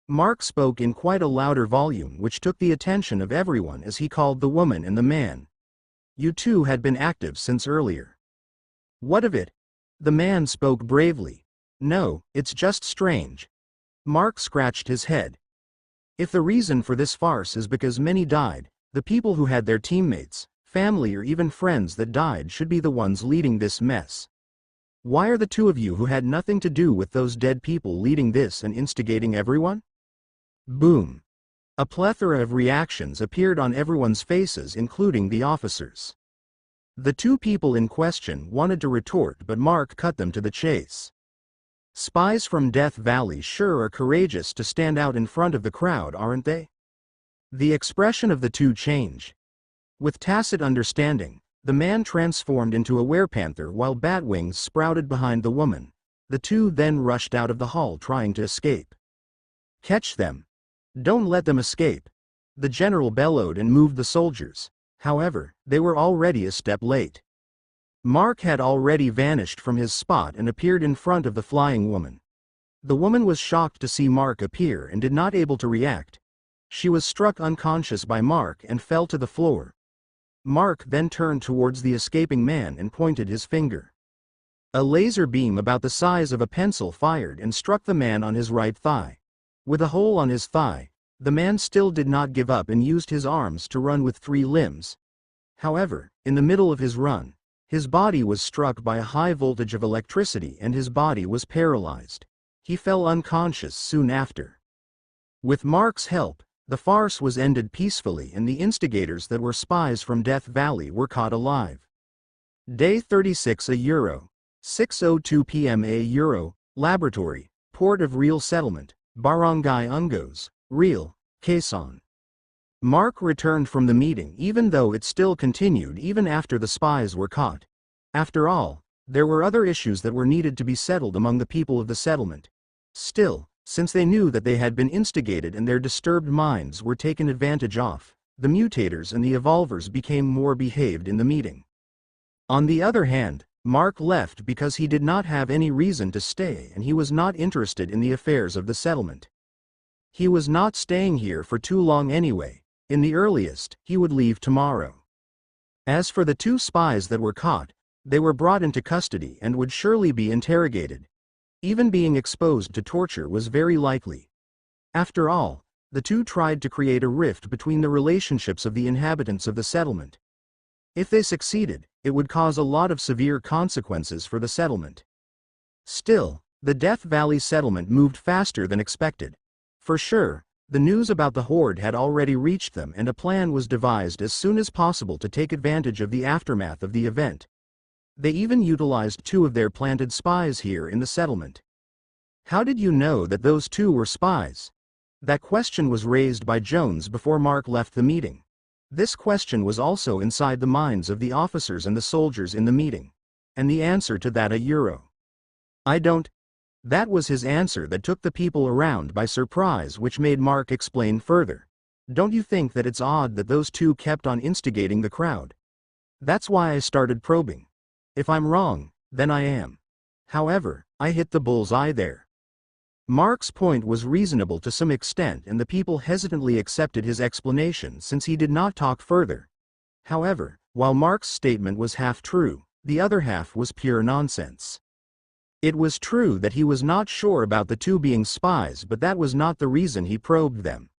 Mark spoke in quite a louder volume which took the attention of everyone as he called the woman and the man. You two had been active since earlier. What of it? The man spoke bravely. No, it's just strange. Mark scratched his head. If the reason for this farce is because many died, the people who had their teammates, family or even friends that died should be the ones leading this mess. Why are the two of you who had nothing to do with those dead people leading this and instigating everyone? Boom. A plethora of reactions appeared on everyone's faces, including the officers. The two people in question wanted to retort, but Mark cut them to the chase. Spies from Death Valley sure are courageous to stand out in front of the crowd, aren't they? The expression of the two changed. With tacit understanding, the man transformed into a werepanther while bat wings sprouted behind the woman. The two then rushed out of the hall trying to escape. Catch them. Don't let them escape. The general bellowed and moved the soldiers. However, they were already a step late. Mark had already vanished from his spot and appeared in front of the flying woman. The woman was shocked to see Mark appear and did not able to react. She was struck unconscious by Mark and fell to the floor. Mark then turned towards the escaping man and pointed his finger. A laser beam about the size of a pencil fired and struck the man on his right thigh. With a hole on his thigh, the man still did not give up and used his arms to run with 3 limbs. However, in the middle of his run, his body was struck by a high voltage of electricity and his body was paralyzed. He fell unconscious soon after. With Mark's help, the farce was ended peacefully and the instigators that were spies from Death Valley were caught alive. Day 36 Euro. 6:02 p.m. Euro. Laboratory, Port of Real Settlement, Barangay Ungos, Real, Quezon. Mark returned from the meeting even though it still continued even after the spies were caught. After all, there were other issues that were needed to be settled among the people of the settlement. Still, since they knew that they had been instigated and their disturbed minds were taken advantage of, the mutators and the evolvers became more behaved in the meeting. On the other hand, Mark left because he did not have any reason to stay and he was not interested in the affairs of the settlement. He was not staying here for too long anyway. In the earliest, he would leave tomorrow. As for the 2 spies that were caught, they were brought into custody and would surely be interrogated. Even being exposed to torture was very likely. After all, the two tried to create a rift between the relationships of the inhabitants of the settlement. If they succeeded, it would cause a lot of severe consequences for the settlement. Still, the Death Valley settlement moved faster than expected. For sure, the news about the horde had already reached them and a plan was devised as soon as possible to take advantage of the aftermath of the event. They even utilized 2 of their planted spies here in the settlement. How did you know that those 2 were spies? That question was raised by Jones before Mark left the meeting. This question was also inside the minds of the officers and the soldiers in the meeting. And the answer to that Euro. I don't. That was his answer that took the people around by surprise, which made Mark explain further. Don't you think that it's odd that those 2 kept on instigating the crowd? That's why I started probing. If I'm wrong, then I am. However, I hit the bull's eye there. Mark's point was reasonable to some extent and the people hesitantly accepted his explanation since he did not talk further. However, while Mark's statement was half true, the other half was pure nonsense. It was true that he was not sure about the two being spies, but that was not the reason he probed them.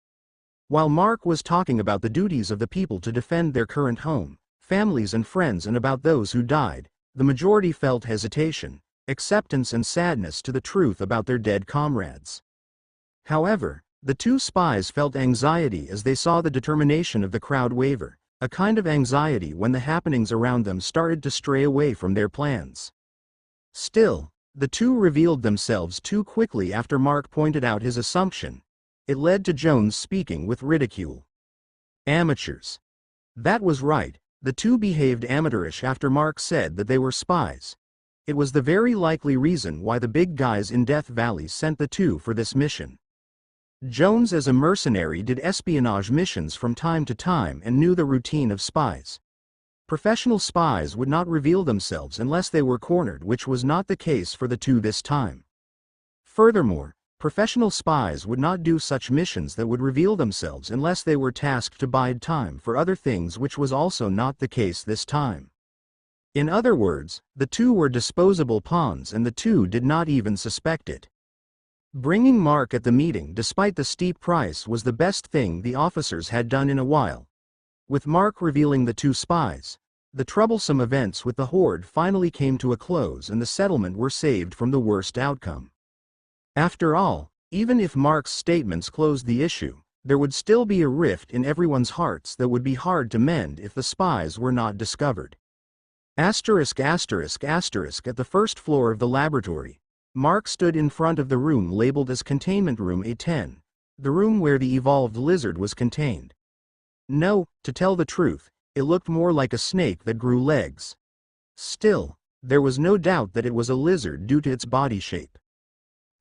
While Mark was talking about the duties of the people to defend their current home, families and friends and about those who died, the majority felt hesitation, acceptance and sadness to the truth about their dead comrades. However, the two spies felt anxiety as they saw the determination of the crowd waver, a kind of anxiety when the happenings around them started to stray away from their plans. Still, the two revealed themselves too quickly after Mark pointed out his assumption. It led to Jones speaking with ridicule. Amateurs. That was right, the two behaved amateurish after Mark said that they were spies. It was the very likely reason why the big guys in Death Valley sent the two for this mission. Jones as a mercenary did espionage missions from time to time and knew the routine of spies. Professional spies would not reveal themselves unless they were cornered, which was not the case for the two this time. Furthermore, professional spies would not do such missions that would reveal themselves unless they were tasked to bide time for other things, which was also not the case this time. In other words, the two were disposable pawns and the two did not even suspect it. Bringing Mark at the meeting despite the steep price was the best thing the officers had done in a while. With Mark revealing the two spies, the troublesome events with the Horde finally came to a close and the settlement were saved from the worst outcome. After all, even if Mark's statements closed the issue, there would still be a rift in everyone's hearts that would be hard to mend if the spies were not discovered. At the first floor of the laboratory, Mark stood in front of the room labeled as Containment Room A10, the room where the evolved lizard was contained. No, to tell the truth, it looked more like a snake that grew legs. Still, there was no doubt that it was a lizard due to its body shape.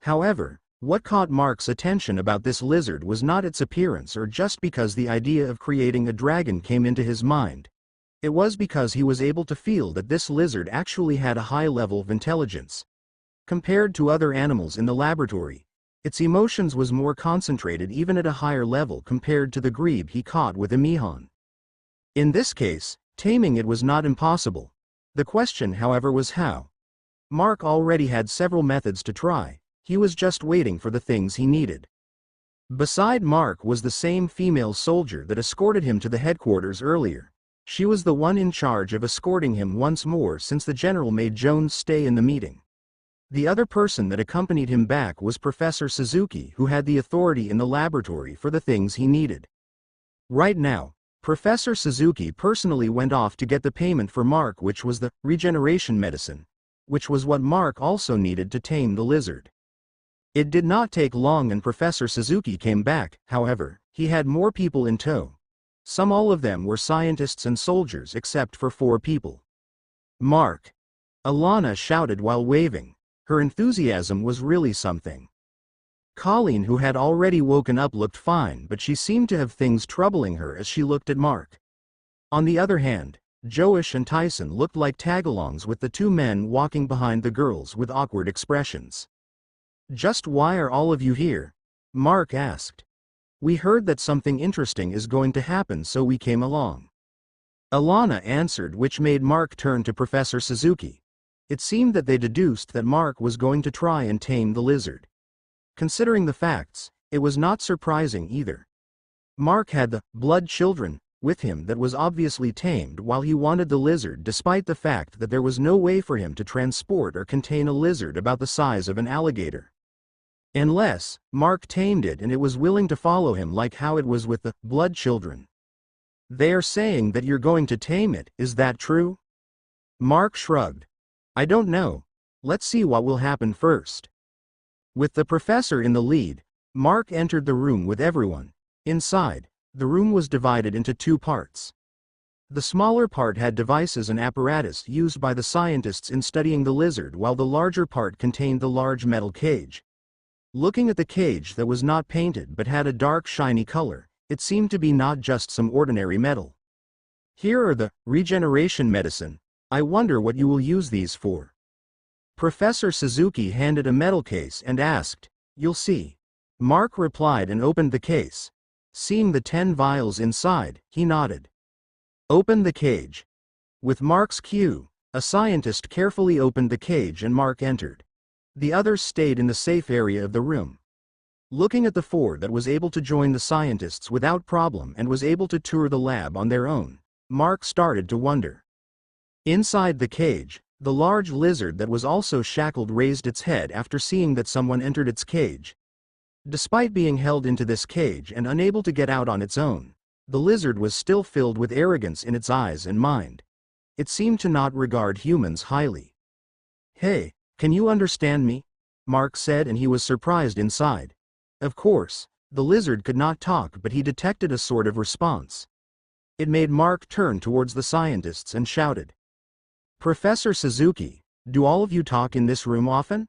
However, what caught Mark's attention about this lizard was not its appearance or just because the idea of creating a dragon came into his mind. It was because he was able to feel that this lizard actually had a high level of intelligence. Compared to other animals in the laboratory, its emotions was more concentrated even at a higher level compared to the grebe he caught with Emihan. In this case, taming it was not impossible. The question, however, was how. Mark already had several methods to try, he was just waiting for the things he needed. Beside Mark was the same female soldier that escorted him to the headquarters earlier. She was the one in charge of escorting him once more since the general made Jones stay in the meeting. The other person that accompanied him back was Professor Suzuki, who had the authority in the laboratory for the things he needed. Right now, Professor Suzuki personally went off to get the payment for Mark, which was the regeneration medicine, which was what Mark also needed to tame the lizard. It did not take long and Professor Suzuki came back. However, he had more people in tow. All of them were scientists and soldiers except for 4 people. Mark! Alana shouted while waving. Her enthusiasm was really something. Colleen, who had already woken up, looked fine, but she seemed to have things troubling her as she looked at Mark. On the other hand, Joish and Tyson looked like tagalongs with the 2 men walking behind the girls with awkward expressions. "Just why are all of you here?" Mark asked. "We heard that something interesting is going to happen, so we came along." Alana answered, which made Mark turn to Professor Suzuki. It seemed that they deduced that Mark was going to try and tame the lizard. Considering the facts, it was not surprising either. Mark had the blood children with him that was obviously tamed, while he wanted the lizard despite the fact that there was no way for him to transport or contain a lizard about the size of an alligator. Unless Mark tamed it and it was willing to follow him, like how it was with the blood children. "They are saying that you're going to tame it, is that true?" Mark shrugged. "I don't know. Let's see what will happen first." With the professor in the lead, Mark entered the room with everyone. Inside, the room was divided into 2 parts. The smaller part had devices and apparatus used by the scientists in studying the lizard, while the larger part contained the large metal cage. Looking at the cage that was not painted but had a dark shiny color, it seemed to be not just some ordinary metal. "Here are the regeneration medicine. I wonder what you will use these for." Professor Suzuki handed a metal case and asked, You'll see. Mark replied and opened the case. Seeing the 10 vials inside, he nodded. Open the cage. With Mark's cue, a scientist carefully opened the cage and Mark entered. The others stayed in the safe area of the room. Looking at the 4 that was able to join the scientists without problem and was able to tour the lab on their own, Mark started to wonder. Inside the cage, the large lizard that was also shackled raised its head after seeing that someone entered its cage. Despite being held into this cage and unable to get out on its own, the lizard was still filled with arrogance in its eyes and mind. It seemed to not regard humans highly. Hey, can you understand me? Mark said, and he was surprised inside. Of course, the lizard could not talk, but he detected a sort of response. It made Mark turn towards the scientists and shouted, Professor Suzuki, do all of you talk in this room often?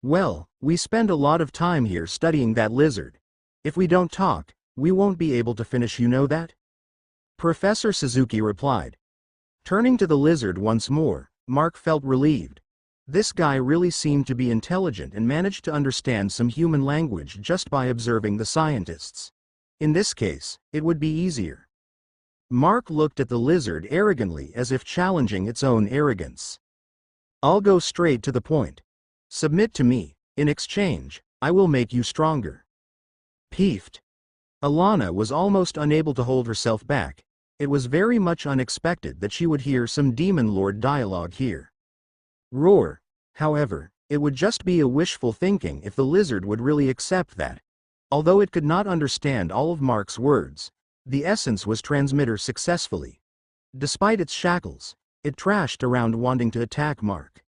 Well, we spend a lot of time here studying that lizard. If we don't talk, we won't be able to finish, you know that? Professor Suzuki replied. Turning to the lizard once more, Mark felt relieved. This guy really seemed to be intelligent and managed to understand some human language just by observing the scientists. In this case, it would be easier. Mark looked at the lizard arrogantly as if challenging its own arrogance. I'll go straight to the point. Submit to me. In exchange, I will make you stronger. Peeved. Alana was almost unable to hold herself back. It was very much unexpected that she would hear some Demon Lord dialogue here. Roar. However, it would just be a wishful thinking if the lizard would really accept that. Although it could not understand all of Mark's words, the essence was transmitter successfully. Despite its shackles, it trashed around wanting to attack Mark.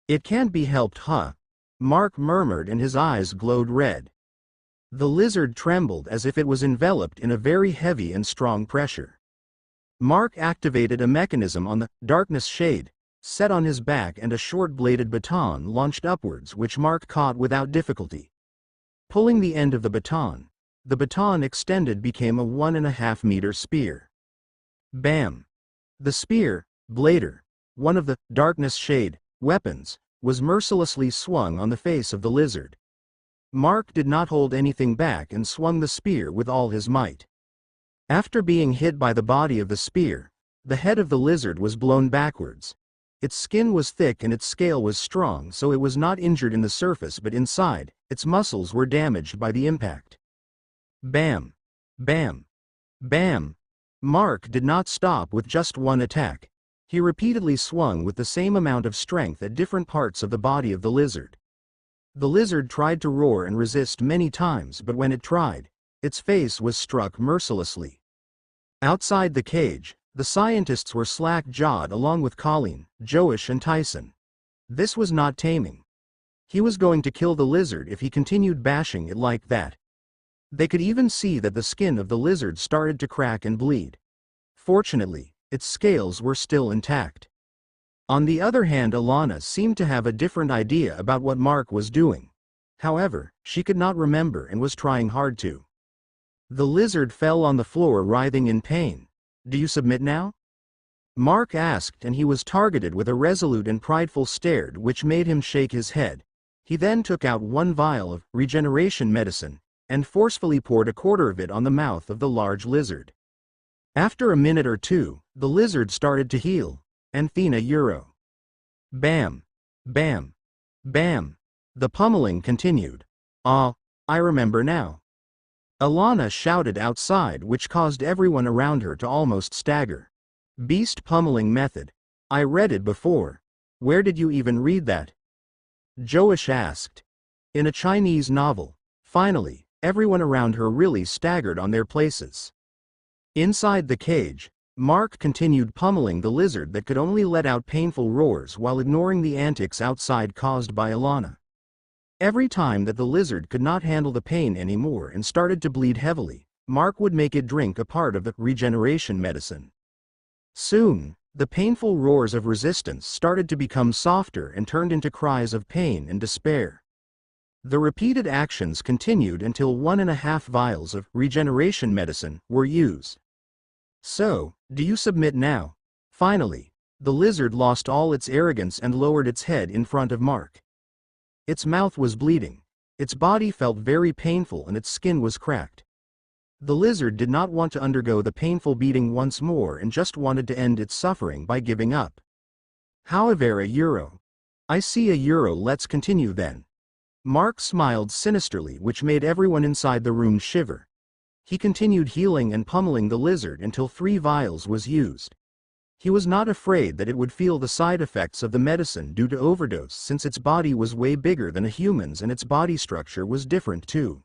It can't be helped, huh? Mark murmured and his eyes glowed red. The lizard trembled as if it was enveloped in a very heavy and strong pressure. Mark activated a mechanism on the darkness shade set on his back, and a short-bladed baton launched upwards, which Mark caught without difficulty. Pulling the end of the baton extended became a 1.5-meter spear. Bam! The spear, blader, one of the darkness shade weapons, was mercilessly swung on the face of the lizard. Mark did not hold anything back and swung the spear with all his might. After being hit by the body of the spear, the head of the lizard was blown backwards. Its skin was thick and its scale was strong, so it was not injured in the surface, but inside, its muscles were damaged by the impact. Bam! Bam! Bam! Mark did not stop with just one attack. He repeatedly swung with the same amount of strength at different parts of the body of the lizard. The lizard tried to roar and resist many times, but when it tried, its face was struck mercilessly. Outside the cage, the scientists were slack-jawed along with Colleen, Joash and Tyson. This was not taming. He was going to kill the lizard if he continued bashing it like that. They could even see that the skin of the lizard started to crack and bleed. Fortunately, its scales were still intact. On the other hand, Alana seemed to have a different idea about what Mark was doing. However, she could not remember and was trying hard to. The lizard fell on the floor writhing in pain. Do you submit now? Mark asked, and he was targeted with a resolute and prideful stare which made him shake his head. He then took out 1 vial of regeneration medicine and forcefully poured a quarter of it on the mouth of the large lizard. After a minute or two, the lizard started to heal. Anthena Euro. Bam! Bam! Bam! The pummeling continued. Ah, I remember now. Alana shouted outside, which caused everyone around her to almost stagger. Beast pummeling method. I read it before. Where did you even read that? Joash asked. In a Chinese novel. Finally, everyone around her really staggered on their places. Inside the cage, Mark continued pummeling the lizard that could only let out painful roars while ignoring the antics outside caused by Alana. Every time that the lizard could not handle the pain anymore and started to bleed heavily, Mark would make it drink a part of the regeneration medicine. Soon, the painful roars of resistance started to become softer and turned into cries of pain and despair. The repeated actions continued until 1.5 vials of regeneration medicine were used. So, do you submit now? Finally, the lizard lost all its arrogance and lowered its head in front of Mark. Its mouth was bleeding. Its body felt very painful and its skin was cracked. The lizard did not want to undergo the painful beating once more and just wanted to end its suffering by giving up. However, I see a let's continue then. Mark smiled sinisterly, which made everyone inside the room shiver. He continued healing and pummeling the lizard until 3 vials was used. He was not afraid that it would feel the side effects of the medicine due to overdose, since its body was way bigger than a human's and its body structure was different too.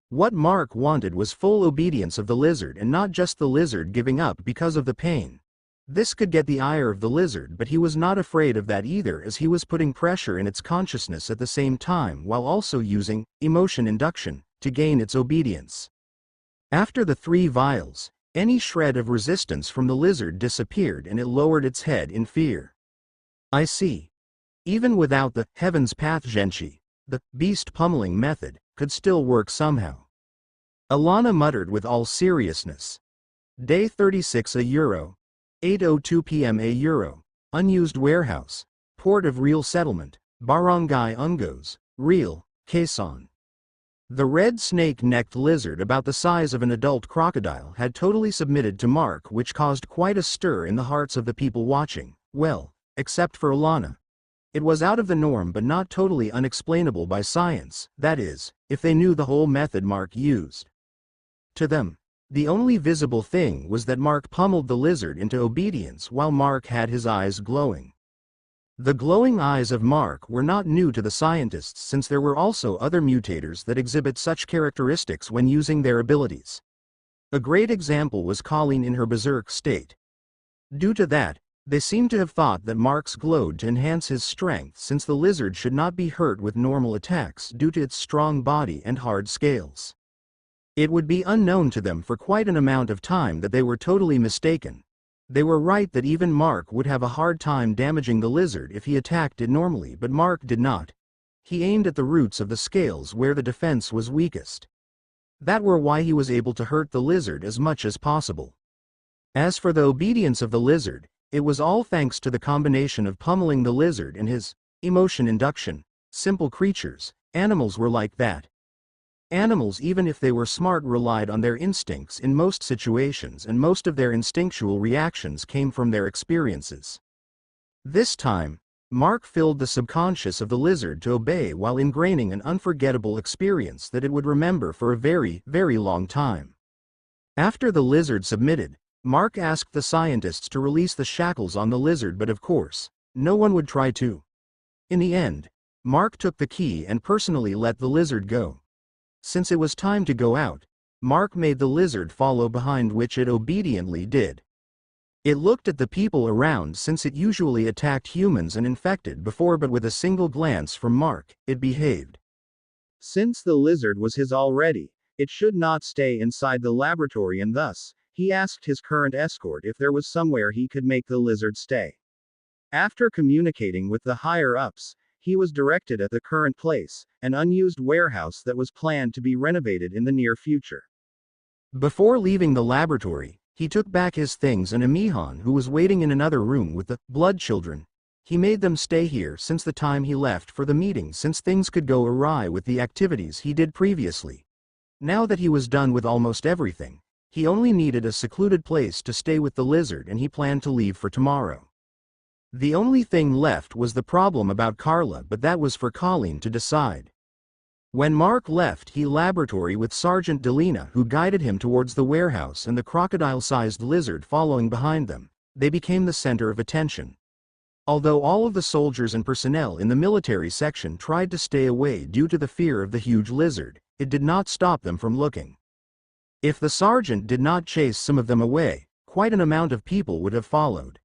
What Mark wanted was full obedience of the lizard and not just the lizard giving up because of the pain. This could get the ire of the lizard, but he was not afraid of that either, as he was putting pressure in its consciousness at the same time while also using emotion induction to gain its obedience. After the 3 vials, any shred of resistance from the lizard disappeared and it lowered its head in fear. I see. Even without the Heaven's Path Genshi, the beast pummeling method could still work somehow. Alana muttered with all seriousness. Day 36 €, 8:02 p.m. €, unused warehouse, port of real settlement, Barangay Ungos, real, Quezon. The red snake-necked lizard about the size of an adult crocodile had totally submitted to Mark, which caused quite a stir in the hearts of the people watching, well, except for Alana. It was out of the norm but not totally unexplainable by science, that is, if they knew the whole method Mark used. To them, the only visible thing was that Mark pummeled the lizard into obedience while Mark had his eyes glowing. The glowing eyes of Mark were not new to the scientists, since there were also other mutators that exhibit such characteristics when using their abilities. A great example was Colleen in her berserk state. Due to that, they seem to have thought that Mark's glowed to enhance his strength, since the lizard should not be hurt with normal attacks due to its strong body and hard scales. It would be unknown to them for quite an amount of time that they were totally mistaken. They were right that even Mark would have a hard time damaging the lizard if he attacked it normally, but Mark did not. He aimed at the roots of the scales where the defense was weakest. That were why he was able to hurt the lizard as much as possible. As for the obedience of the lizard, it was all thanks to the combination of pummeling the lizard and his emotion induction. Simple creatures, animals were like that. Animals, even if they were smart, relied on their instincts in most situations, and most of their instinctual reactions came from their experiences. This time, Mark filled the subconscious of the lizard to obey while ingraining an unforgettable experience that it would remember for a very, very long time. After the lizard submitted, Mark asked the scientists to release the shackles on the lizard, but of course, no one would try to. In the end, Mark took the key and personally let the lizard go. Since it was time to go out, Mark made the lizard follow behind, which it obediently did. It looked at the people around, since it usually attacked humans and infected before, but with a single glance from Mark, it behaved. Since the lizard was his already, it should not stay inside the laboratory, and thus, he asked his current escort if there was somewhere he could make the lizard stay. After communicating with the higher-ups, he was directed at the current place, an unused warehouse that was planned to be renovated in the near future. Before leaving the laboratory, he took back his things and Amihan, who was waiting in another room with the blood children. He made them stay here since the time he left for the meeting, since things could go awry with the activities he did previously. Now that he was done with almost everything, he only needed a secluded place to stay with the lizard, and he planned to leave for tomorrow. The only thing left was the problem about Carla, but that was for Colleen to decide. When Mark left the laboratory with Sergeant Delina, who guided him towards the warehouse, and the crocodile-sized lizard following behind them, they became the center of attention. Although all of the soldiers and personnel in the military section tried to stay away due to the fear of the huge lizard, it did not stop them from looking. If the sergeant did not chase some of them away, quite an amount of people would have followed.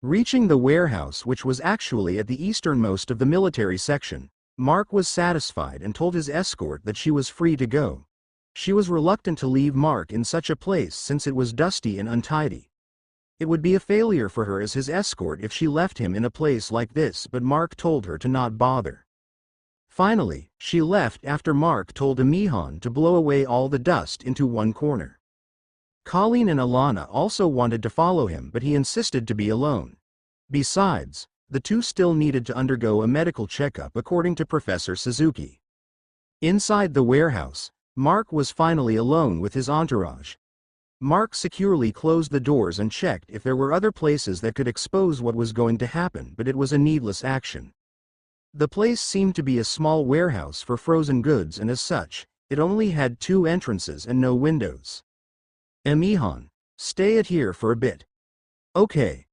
Reaching the warehouse, which was actually at the easternmost of the military section, Mark was satisfied and told his escort that she was free to go. She was reluctant to leave Mark in such a place since it was dusty and untidy. It would be a failure for her as his escort if she left him in a place like this, but Mark told her to not bother. Finally, she left after Mark told Amihan to blow away all the dust into one corner. Colleen and Alana also wanted to follow him, but he insisted to be alone. Besides, the two still needed to undergo a medical checkup according to Professor Suzuki. Inside the warehouse, Mark was finally alone with his entourage. Mark securely closed the doors and checked if there were other places that could expose what was going to happen, but it was a needless action. The place seemed to be a small warehouse for frozen goods, and as such, it only had 2 entrances and no windows. Emihan, stay at here for a bit. Okay.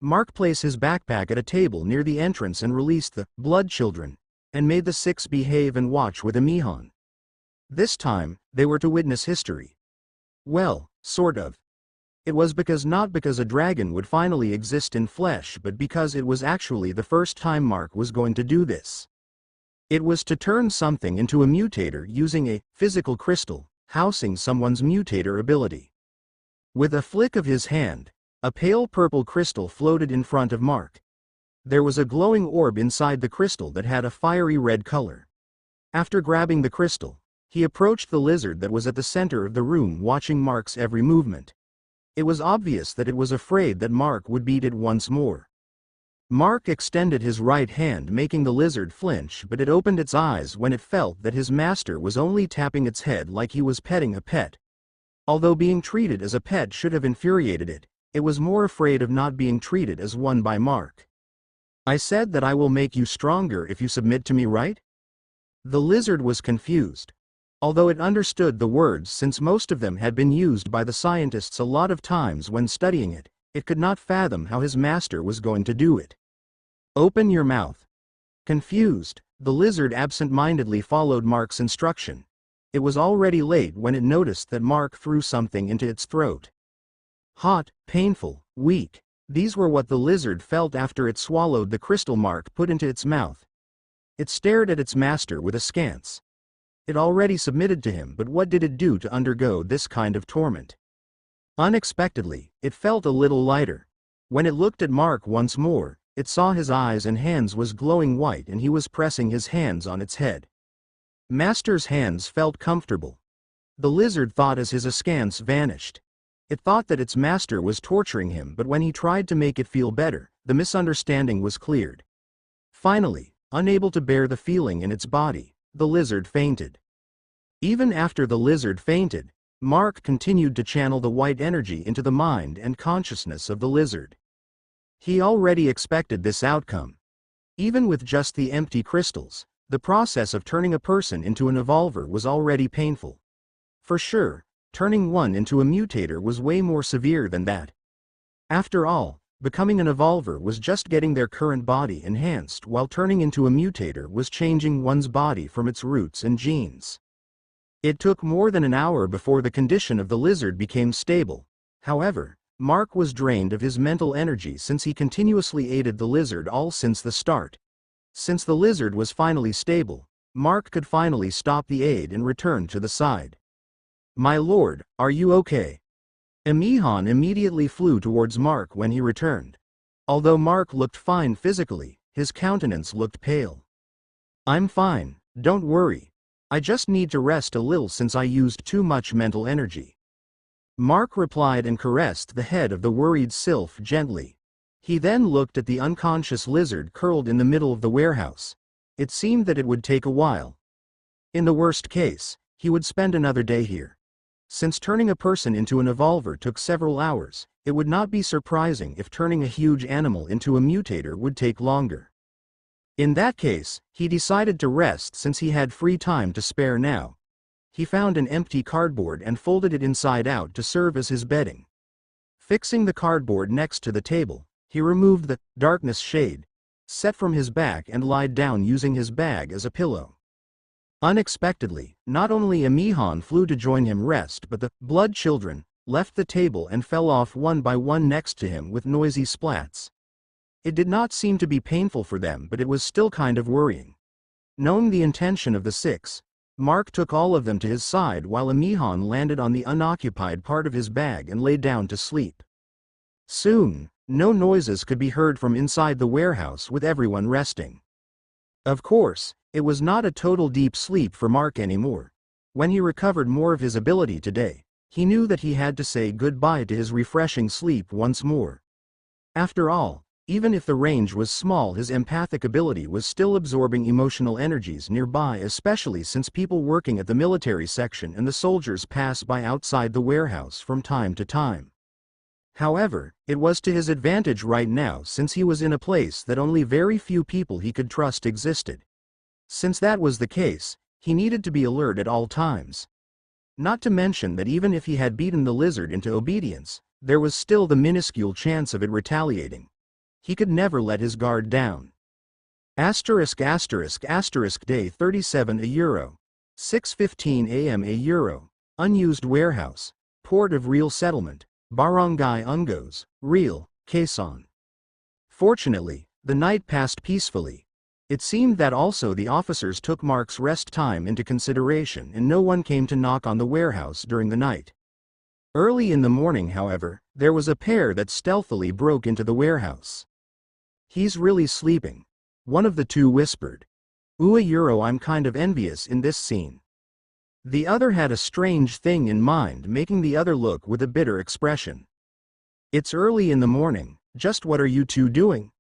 Mark placed his backpack at a table near the entrance and released the blood children, and made the 6 behave and watch with Emihan. This time, they were to witness history. Well, sort of. It was not because a dragon would finally exist in flesh, but because it was actually the first time Mark was going to do this. It was to turn something into a mutator using a physical crystal, housing someone's mutator ability. With a flick of his hand, a pale purple crystal floated in front of Mark. There was a glowing orb inside the crystal that had a fiery red color. After grabbing the crystal, he approached the lizard that was at the center of the room, watching Mark's every movement. It was obvious that it was afraid that Mark would beat it once more. Mark extended his right hand, making the lizard flinch, but it opened its eyes when it felt that his master was only tapping its head like he was petting a pet. Although being treated as a pet should have infuriated it, it was more afraid of not being treated as one by Mark. I said that I will make you stronger if you submit to me, right? The lizard was confused. Although it understood the words, since most of them had been used by the scientists a lot of times when studying it, it could not fathom how his master was going to do it. Open your mouth. Confused, the lizard absent-mindedly followed Mark's instruction. It was already late when it noticed that Mark threw something into its throat. Hot, painful, weak. These were what the lizard felt after it swallowed the crystal Mark put into its mouth. It stared at its master with askance. It already submitted to him, but what did it do to undergo this kind of torment? Unexpectedly, it felt a little lighter. When it looked at Mark once more, it saw his eyes and hands was glowing white, and he was pressing his hands on its head. Master's hands felt comfortable. The lizard thought as his askance vanished. It thought that its master was torturing him, but when he tried to make it feel better, the misunderstanding was cleared. Finally, unable to bear the feeling in its body, the lizard fainted. Even after the lizard fainted, Mark continued to channel the white energy into the mind and consciousness of the lizard. He already expected this outcome. Even with just the empty crystals, the process of turning a person into an evolver was already painful. For sure, turning one into a mutator was way more severe than that. After all, becoming an evolver was just getting their current body enhanced, while turning into a mutator was changing one's body from its roots and genes. It took more than an hour before the condition of the lizard became stable. However, Mark was drained of his mental energy since he continuously aided the lizard all since the start. Since the lizard was finally stable, Mark could finally stop the aid and return to the side. My lord, are you okay? Emihan immediately flew towards Mark when he returned. Although Mark looked fine physically, his countenance looked pale. I'm fine, don't worry. I just need to rest a little since I used too much mental energy. Mark replied and caressed the head of the worried sylph gently. He then looked at the unconscious lizard curled in the middle of the warehouse. It seemed that it would take a while. In the worst case, he would spend another day here. Since turning a person into an evolver took several hours, it would not be surprising if turning a huge animal into a mutator would take longer. In that case, he decided to rest since he had free time to spare now. He found an empty cardboard and folded it inside out to serve as his bedding. Fixing the cardboard next to the table, he removed the darkness shade set from his back and lied down using his bag as a pillow. Unexpectedly, not only Emihan flew to join him rest, but the blood children left the table and fell off one by one next to him with noisy splats. It did not seem to be painful for them, but it was still kind of worrying. Knowing the intention of the 6, Mark took all of them to his side while Emihan landed on the unoccupied part of his bag and lay down to sleep. Soon, no noises could be heard from inside the warehouse with everyone resting. Of course, it was not a total deep sleep for Mark anymore. When he recovered more of his ability today, he knew that he had to say goodbye to his refreshing sleep once more. After all, Even if the range was small, his empathic ability was still absorbing emotional energies nearby, especially since people working at the military section and the soldiers pass by outside the warehouse from time to time. However, it was to his advantage right now since he was in a place that only very few people he could trust existed. Since that was the case, he needed to be alert at all times. Not to mention that even if he had beaten the lizard into obedience, there was still the minuscule chance of it retaliating. He could never let his guard down. Day 37 €. 6:15 a.m. €. Unused warehouse. Port of Real Settlement. Barangay Ungos, Real, Quezon. Fortunately, the night passed peacefully. It seemed that also the officers took Mark's rest time into consideration and no one came to knock on the warehouse during the night. Early in the morning, however, there was a pair that stealthily broke into the warehouse. "He's really sleeping," one of the two whispered. I'm kind of envious in this scene." The other had a strange thing in mind, making the other look with a bitter expression. "It's early in the morning, just what are you two doing?"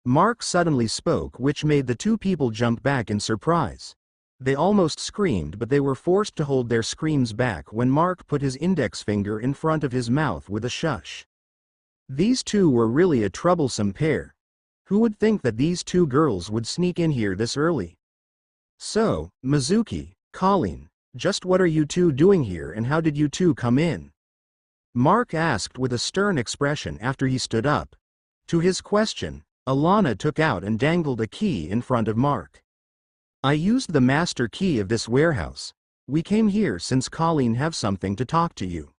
Mark suddenly spoke, which made the two people jump back in surprise. They almost screamed, but they were forced to hold their screams back when Mark put his index finger in front of his mouth with a shush. These two were really a troublesome pair. Who would think that these two girls would sneak in here this early? "So, Mizuki, Colleen, just what are you two doing here and how did you two come in?" Mark asked with a stern expression after he stood up. To his question, Alana took out and dangled a key in front of Mark. "I used the master key of this warehouse. We came here since Colleen have something to talk to you."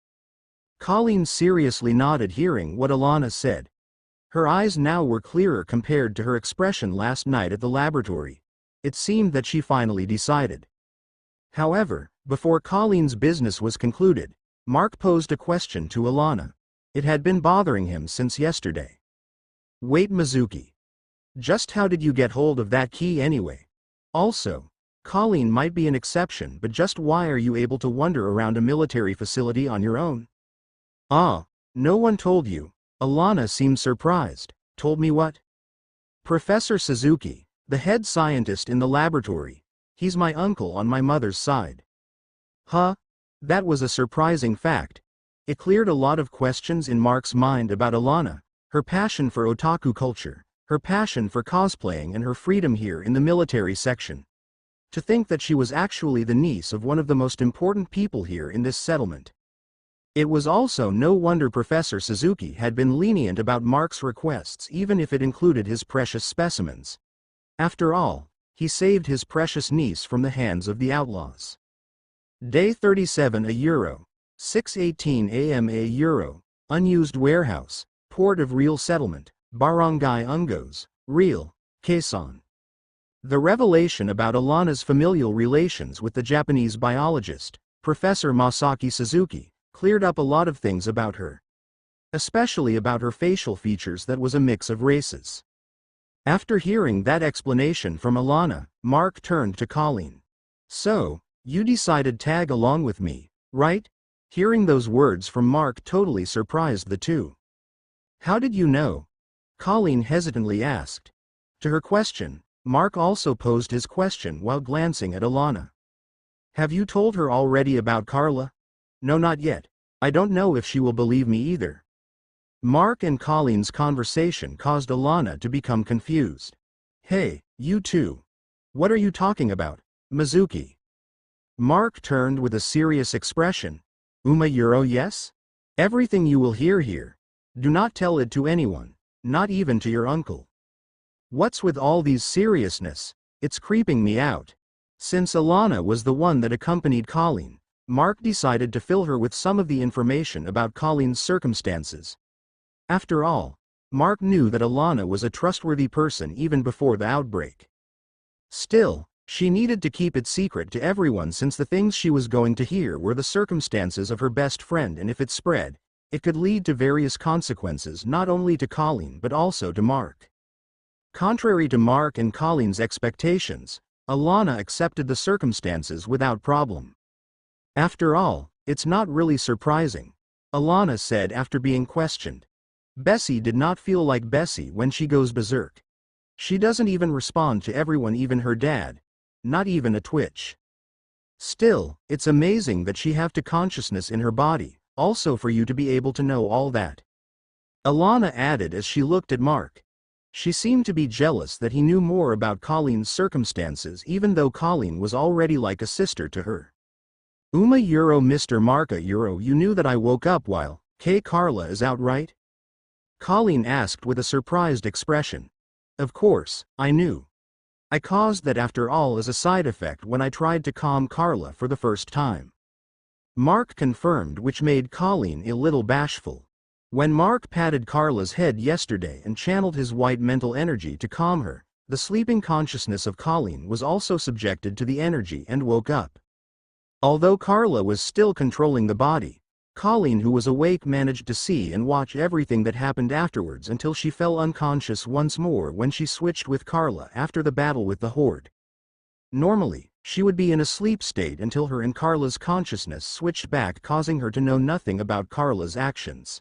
Colleen seriously nodded, hearing what Alana said. Her eyes now were clearer compared to her expression last night at the laboratory. It seemed that she finally decided. However, before Colleen's business was concluded, Mark posed a question to Alana. It had been bothering him since yesterday. "Wait, Mizuki. Just how did you get hold of that key anyway? Also, Colleen might be an exception, but just why are you able to wander around a military facility on your own?" "Ah, no one told you." Alana seemed surprised. "Told me what?" "Professor Suzuki, the head scientist in the laboratory. He's my uncle on my mother's side." "Huh? That was a surprising fact." It cleared a lot of questions in Mark's mind about Alana, her passion for otaku culture, her passion for cosplaying, and her freedom here in the military section. To think that she was actually the niece of one of the most important people here in this settlement. It was also no wonder Professor Suzuki had been lenient about Mark's requests, even if it included his precious specimens. After all, he saved his precious niece from the hands of the outlaws. Day 37 €. 6:18 a.m. €. Unused warehouse. Port of Real Settlement. Barangay Ungos, Real, Quezon. The revelation about Alana's familial relations with the Japanese biologist, Professor Masaki Suzuki, cleared up a lot of things about her. Especially about her facial features that was a mix of races. After hearing that explanation from Alana, Mark turned to Colleen. "So, you decided tag along with me, right?" Hearing those words from Mark totally surprised the two. "How did you know?" Colleen hesitantly asked. To her question, Mark also posed his question while glancing at Alana. "Have you told her already about Carla?" "No, not yet. I don't know if she will believe me either." Mark and Colleen's conversation caused Alana to become confused. "Hey, you two. What are you talking about, Mizuki?" Mark turned with a serious expression. Yes? Everything you will hear here. Do not tell it to anyone, not even to your uncle." "What's with all these seriousness? It's creeping me out." Since Alana was the one that accompanied Colleen, Mark decided to fill her with some of the information about Colleen's circumstances. After all, Mark knew that Alana was a trustworthy person even before the outbreak. Still, she needed to keep it secret to everyone since the things she was going to hear were the circumstances of her best friend, and if it spread, it could lead to various consequences not only to Colleen but also to Mark. Contrary to Mark and Colleen's expectations, Alana accepted the circumstances without problem. "After all, it's not really surprising," Alana said after being questioned. Bessie did not feel like Bessie when she goes berserk. She doesn't even respond to everyone, even her dad. Not even a twitch. Still, it's amazing that she have to consciousness in her body, also for you to be able to know all that. Alana added as she looked at Mark. She seemed to be jealous that he knew more about Colleen's circumstances, even though Colleen was already like a sister to her. Mr. Marka, you knew that I woke up while Carla is out, right? Colleen asked with a surprised expression. Of course, I knew. I caused that after all as a side effect when I tried to calm Carla for the first time. Mark confirmed, which made Colleen a little bashful. When Mark patted Carla's head yesterday and channeled his white mental energy to calm her, the sleeping consciousness of Colleen was also subjected to the energy and woke up. Although Carla was still controlling the body, Colleen, who was awake, managed to see and watch everything that happened afterwards until she fell unconscious once more when she switched with Carla after the battle with the Horde. Normally, she would be in a sleep state until her and Carla's consciousness switched back, causing her to know nothing about Carla's actions.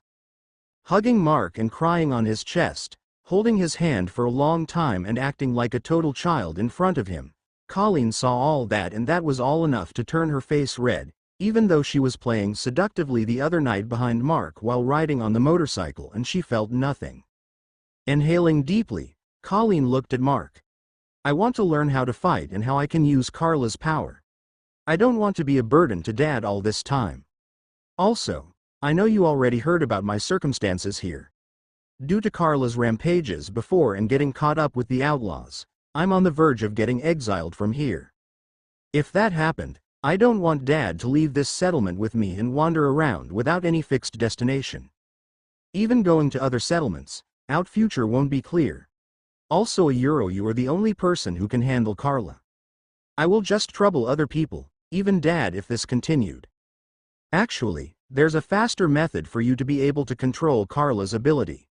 Hugging Mark and crying on his chest, holding his hand for a long time and acting like a total child in front of him, Colleen saw all that, and that was all enough to turn her face red, even though she was playing seductively the other night behind Mark while riding on the motorcycle and she felt nothing. Inhaling deeply, Colleen looked at Mark. I want to learn how to fight and how I can use Carla's power. I don't want to be a burden to Dad all this time. Also, I know you already heard about my circumstances here. Due to Carla's rampages before and getting caught up with the outlaws, I'm on the verge of getting exiled from here. If that happened, I don't want Dad to leave this settlement with me and wander around without any fixed destination. Even going to other settlements, our future won't be clear. Also, you are the only person who can handle Carla. I will just trouble other people, even Dad, if this continued. Actually, there's a faster method for you to be able to control Carla's ability.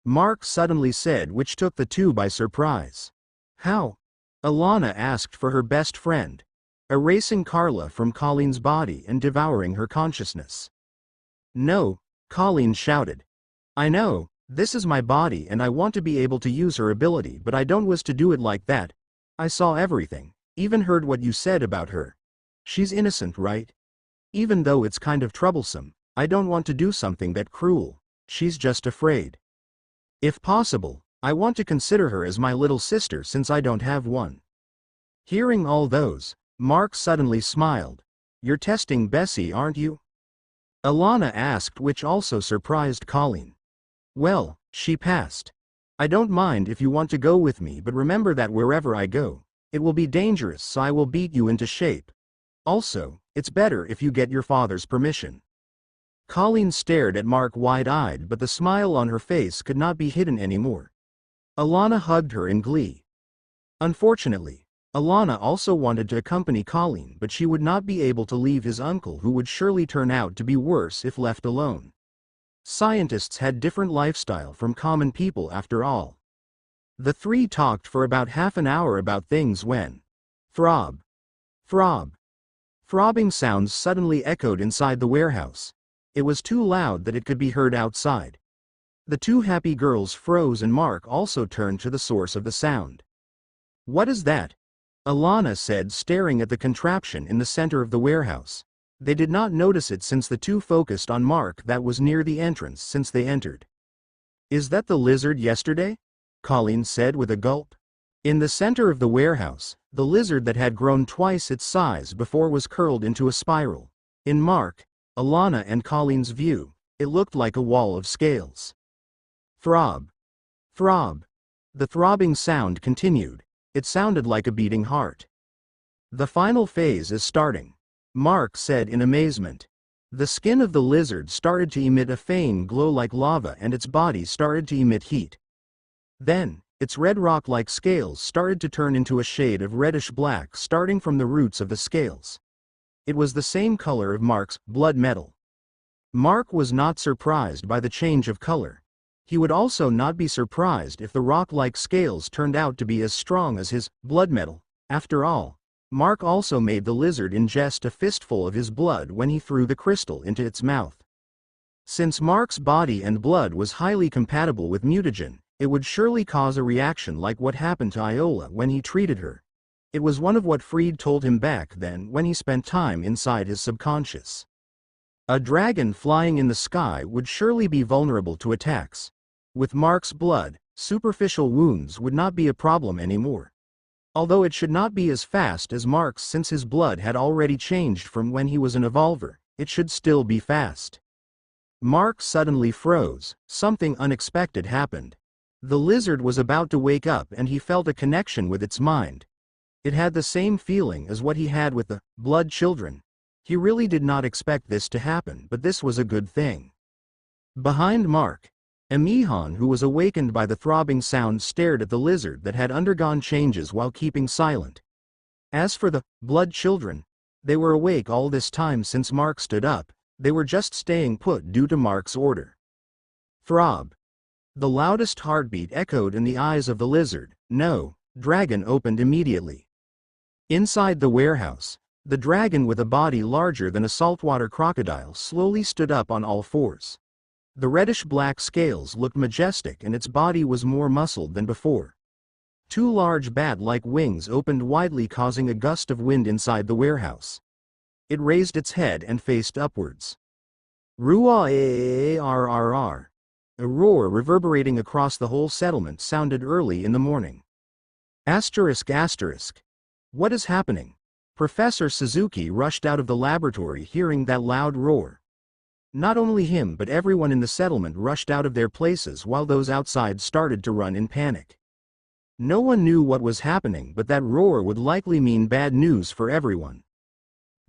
Mark suddenly said, which took the two by surprise. How? Alana asked for her best friend. Erasing Carla from Colleen's body and devouring her consciousness. No, Colleen shouted. I know, this is my body and I want to be able to use her ability, but I don't wish to do it like that. I saw everything, even heard what you said about her. She's innocent, right? Even though it's kind of troublesome, I don't want to do something that cruel. She's just afraid. If possible, I want to consider her as my little sister since I don't have one. Hearing all those, Mark suddenly smiled. You're testing Bessie, aren't you? Alana asked, which also surprised Colleen. Well, she passed. I don't mind if you want to go with me, but remember that wherever I go, it will be dangerous, so I will beat you into shape. Also, it's better if you get your father's permission. Colleen stared at Mark wide-eyed, but the smile on her face could not be hidden anymore. Alana hugged her in glee. Unfortunately, Alana also wanted to accompany Colleen, but she would not be able to leave his uncle, who would surely turn out to be worse if left alone. Scientists had different lifestyle from common people after all. The three talked for about half an hour about things when throb, throb, throbbing sounds suddenly echoed inside the warehouse. It was too loud that it could be heard outside. The two happy girls froze and Mark also turned to the source of the sound. What is that? Alana said, staring at the contraption in the center of the warehouse. They did not notice it since the two focused on Mark that was near the entrance since they entered. Is that the lizard yesterday? Colleen said with a gulp. In the center of the warehouse, the lizard that had grown twice its size before was curled into a spiral. In Mark, Alana and Colleen's view, it looked like a wall of scales. Throb. Throb. The throbbing sound continued. It sounded like a beating heart. The final phase is starting, Mark said in amazement. The skin of the lizard started to emit a faint glow like lava and its body started to emit heat. Then, its red rock-like scales started to turn into a shade of reddish-black starting from the roots of the scales. It was the same color of Mark's blood metal. Mark was not surprised by the change of color. He would also not be surprised if the rock-like scales turned out to be as strong as his blood metal. After all, Mark also made the lizard ingest a fistful of his blood when he threw the crystal into its mouth. Since Mark's body and blood was highly compatible with mutagen, it would surely cause a reaction like what happened to Iola when he treated her. It was one of what Freed told him back then when he spent time inside his subconscious. A dragon flying in the sky would surely be vulnerable to attacks. With Mark's blood, superficial wounds would not be a problem anymore. Although it should not be as fast as Mark's since his blood had already changed from when he was an evolver, it should still be fast. Mark suddenly froze. Something unexpected happened. The lizard was about to wake up and he felt a connection with its mind. It had the same feeling as what he had with the blood children. He really did not expect this to happen, but this was a good thing. Behind Mark, Emihan, who was awakened by the throbbing sound, stared at the lizard that had undergone changes while keeping silent. As for the blood children, they were awake all this time since Mark stood up. They were just staying put due to Mark's order. Throb. The loudest heartbeat echoed in the eyes of the lizard. No, dragon opened immediately. Inside the warehouse, the dragon with a body larger than a saltwater crocodile slowly stood up on all fours. The reddish-black scales looked majestic and its body was more muscled than before. Two large bat-like wings opened widely, causing a gust of wind inside the warehouse. It raised its head and faced upwards. Ruah-rrrr. A roar reverberating across the whole settlement sounded early in the morning. Asterisk asterisk. What is happening? Professor Suzuki rushed out of the laboratory hearing that loud roar. Not only him but everyone in the settlement rushed out of their places while those outside started to run in panic. No one knew what was happening, but that roar would likely mean bad news for everyone.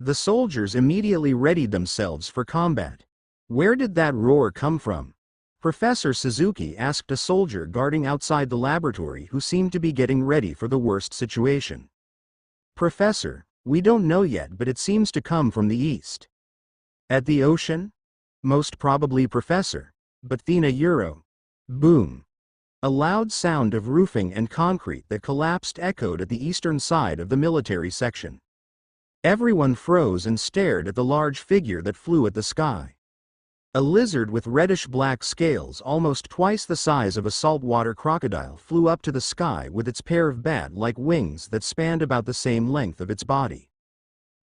The soldiers immediately readied themselves for combat. Where did that roar come from? Professor Suzuki asked a soldier guarding outside the laboratory who seemed to be getting ready for the worst situation. Professor, we don't know yet, but it seems to come from the east. At the ocean? Most probably, Professor. But Thena Euro. Boom. A loud sound of roofing and concrete that collapsed echoed at the eastern side of the military section. Everyone froze and stared at the large figure that flew at the sky. A lizard with reddish-black scales almost twice the size of a saltwater crocodile flew up to the sky with its pair of bat-like wings that spanned about the same length of its body.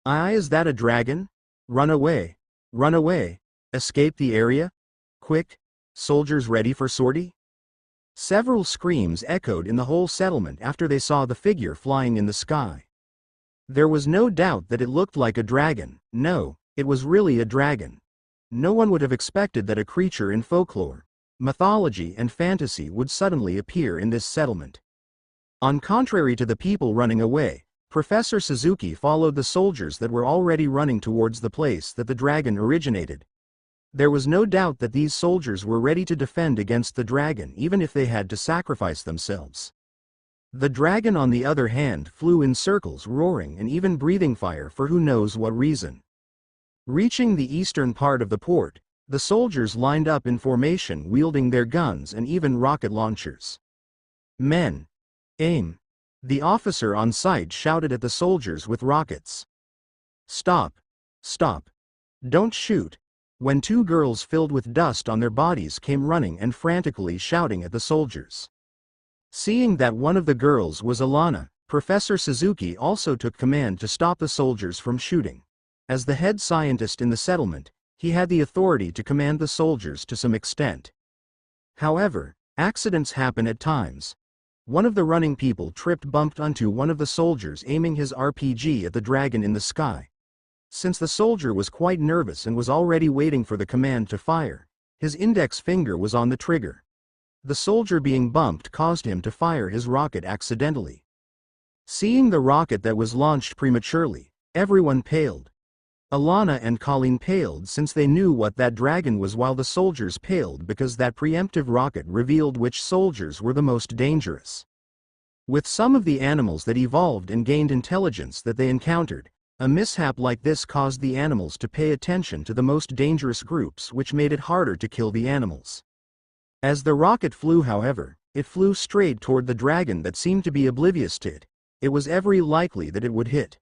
Is that a dragon? Run away! Run away! Escape the area? Quick! Soldiers ready for sortie? Several screams echoed in the whole settlement after they saw the figure flying in the sky. There was no doubt that it looked like a dragon. No, it was really a dragon. No one would have expected that a creature in folklore, mythology and fantasy would suddenly appear in this settlement. On contrary to the people running away, Professor Suzuki followed the soldiers that were already running towards the place that the dragon originated. There was no doubt that these soldiers were ready to defend against the dragon even if they had to sacrifice themselves. The dragon, on the other hand, flew in circles, roaring and even breathing fire for who knows what reason. Reaching the eastern part of the port, the soldiers lined up in formation, wielding their guns and even rocket launchers. Men, aim! The officer on site shouted at the soldiers with rockets. Stop! Stop! Don't shoot! When two girls filled with dust on their bodies came running and frantically shouting at the soldiers. Seeing that one of the girls was Alana, Professor Suzuki also took command to stop the soldiers from shooting. As the head scientist in the settlement, he had the authority to command the soldiers to some extent. However, accidents happen at times. One of the running people bumped onto one of the soldiers aiming his RPG at the dragon in the sky. Since the soldier was quite nervous and was already waiting for the command to fire, his index finger was on the trigger. The soldier being bumped caused him to fire his rocket accidentally. Seeing the rocket that was launched prematurely, everyone paled. Alana and Colleen paled since they knew what that dragon was, while the soldiers paled because that preemptive rocket revealed which soldiers were the most dangerous. With some of the animals that evolved and gained intelligence that they encountered, a mishap like this caused the animals to pay attention to the most dangerous groups, which made it harder to kill the animals. As the rocket flew, however, it flew straight toward the dragon that seemed to be oblivious to it. It was very likely that it would hit.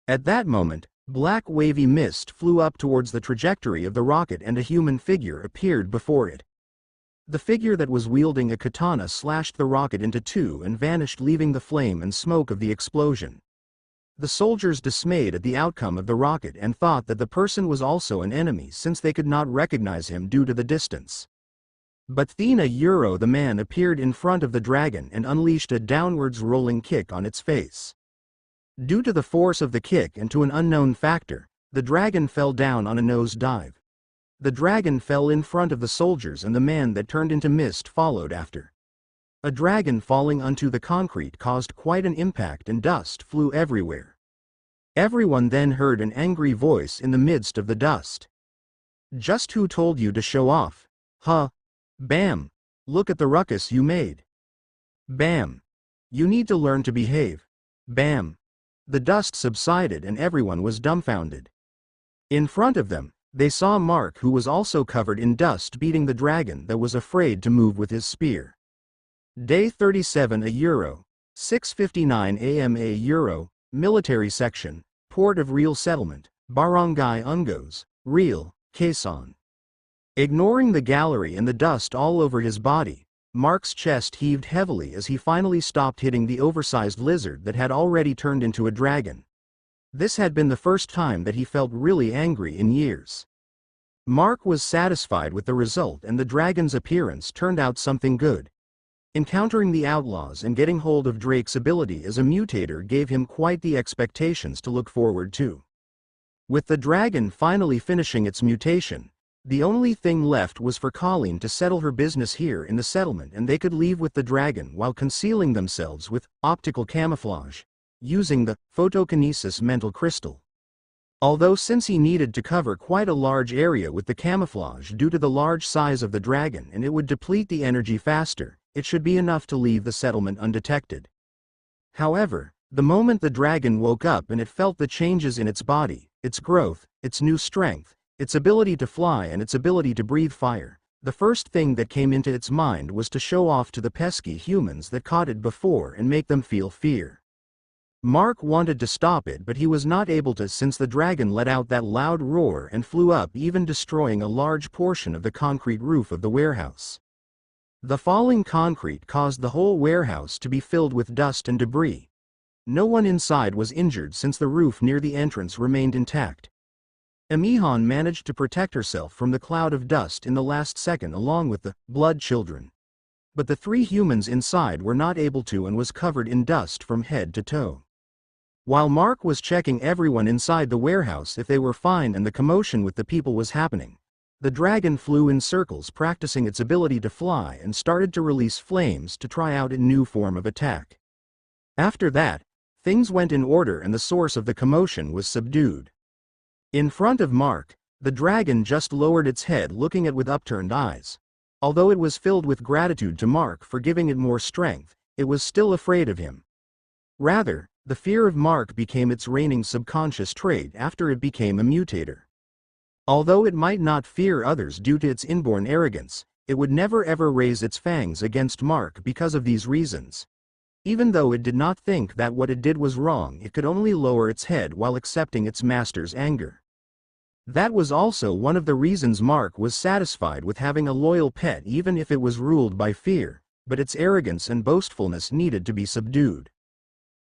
At that moment, Black wavy mist flew up towards the trajectory of the rocket and a human figure appeared before it. The figure that was wielding a katana slashed the rocket into two and vanished, leaving the flame and smoke of the explosion. The soldiers dismayed at the outcome of the rocket and thought that the person was also an enemy since they could not recognize him due to the distance. But Thena Euro the man appeared in front of the dragon and unleashed a downwards rolling kick on its face. Due to the force of the kick and to an unknown factor, the dragon fell down on a nose dive. The dragon fell in front of the soldiers and the man that turned into mist followed after. A dragon falling onto the concrete caused quite an impact and dust flew everywhere. Everyone then heard an angry voice in the midst of the dust. "Just who told you to show off? Huh? Bam! Look at the ruckus you made. Bam! You need to learn to behave. Bam!" The dust subsided and everyone was dumbfounded. In front of them, they saw Mark, who was also covered in dust, beating the dragon that was afraid to move with his spear. Day 37 a Euro, 6:59 am a Euro, Military Section, Port of Real Settlement, Barangay Ungos, Real, Quezon. Ignoring the gallery and the dust all over his body, Mark's chest heaved heavily as he finally stopped hitting the oversized lizard that had already turned into a dragon. This had been the first time that he felt really angry in years. Mark was satisfied with the result and the dragon's appearance turned out something good. Encountering the outlaws and getting hold of Drake's ability as a mutator gave him quite the expectations to look forward to. With the dragon finally finishing its mutation, the only thing left was for Colleen to settle her business here in the settlement and they could leave with the dragon while concealing themselves with optical camouflage, using the photokinesis mental crystal. Although since he needed to cover quite a large area with the camouflage due to the large size of the dragon and it would deplete the energy faster, it should be enough to leave the settlement undetected. However, the moment the dragon woke up and it felt the changes in its body, its growth, its new strength, its ability to fly and its ability to breathe fire, the first thing that came into its mind was to show off to the pesky humans that caught it before and make them feel fear. Mark wanted to stop it but he was not able to since the dragon let out that loud roar and flew up, even destroying a large portion of the concrete roof of the warehouse. The falling concrete caused the whole warehouse to be filled with dust and debris. No one inside was injured since the roof near the entrance remained intact. Amihan managed to protect herself from the cloud of dust in the last second along with the blood children. But the three humans inside were not able to and was covered in dust from head to toe. While Mark was checking everyone inside the warehouse if they were fine and the commotion with the people was happening, the dragon flew in circles practicing its ability to fly and started to release flames to try out a new form of attack. After that, things went in order and the source of the commotion was subdued. In front of Mark, the dragon just lowered its head looking at with upturned eyes. Although it was filled with gratitude to Mark for giving it more strength, it was still afraid of him. Rather, the fear of Mark became its reigning subconscious trait after it became a mutator. Although it might not fear others due to its inborn arrogance, it would never ever raise its fangs against Mark because of these reasons. Even though it did not think that what it did was wrong, it could only lower its head while accepting its master's anger. That was also one of the reasons Mark was satisfied with having a loyal pet even if it was ruled by fear, but its arrogance and boastfulness needed to be subdued.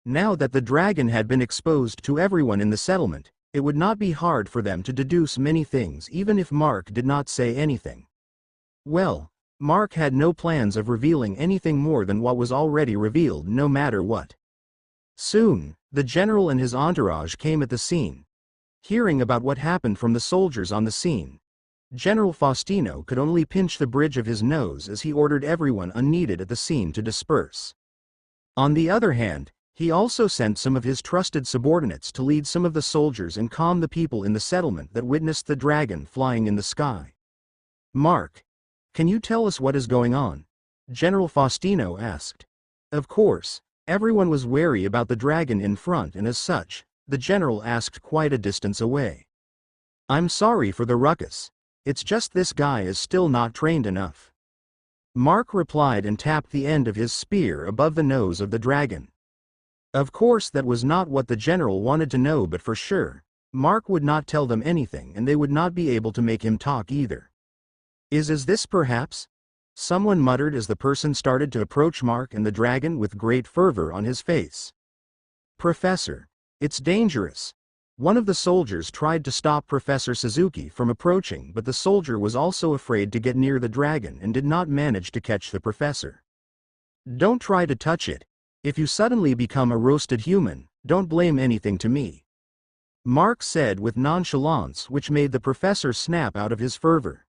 Now that the dragon had been exposed to everyone in the settlement, it would not be hard for them to deduce many things even if Mark did not say anything. Well, Mark had no plans of revealing anything more than what was already revealed no matter what. Soon, the general and his entourage came at the scene. Hearing about what happened from the soldiers on the scene, General Faustino could only pinch the bridge of his nose as he ordered everyone unneeded at the scene to disperse. On the other hand, he also sent some of his trusted subordinates to lead some of the soldiers and calm the people in the settlement that witnessed the dragon flying in the sky. "Mark, can you tell us what is going on?" General Faustino asked. Of course, everyone was wary about the dragon in front and as such, the general asked quite a distance away. "I'm sorry for the ruckus. It's just this guy is still not trained enough." Mark replied and tapped the end of his spear above the nose of the dragon. Of course that was not what the general wanted to know, but for sure, Mark would not tell them anything and they would not be able to make him talk either. Is this perhaps? Someone muttered as the person started to approach Mark and the dragon with great fervor on his face. Professor, it's dangerous. One of the soldiers tried to stop Professor Suzuki from approaching, but the soldier was also afraid to get near the dragon and did not manage to catch the professor. Don't try to touch it. If you suddenly become a roasted human, don't blame anything to me. Mark said with nonchalance, which made the professor snap out of his fervor.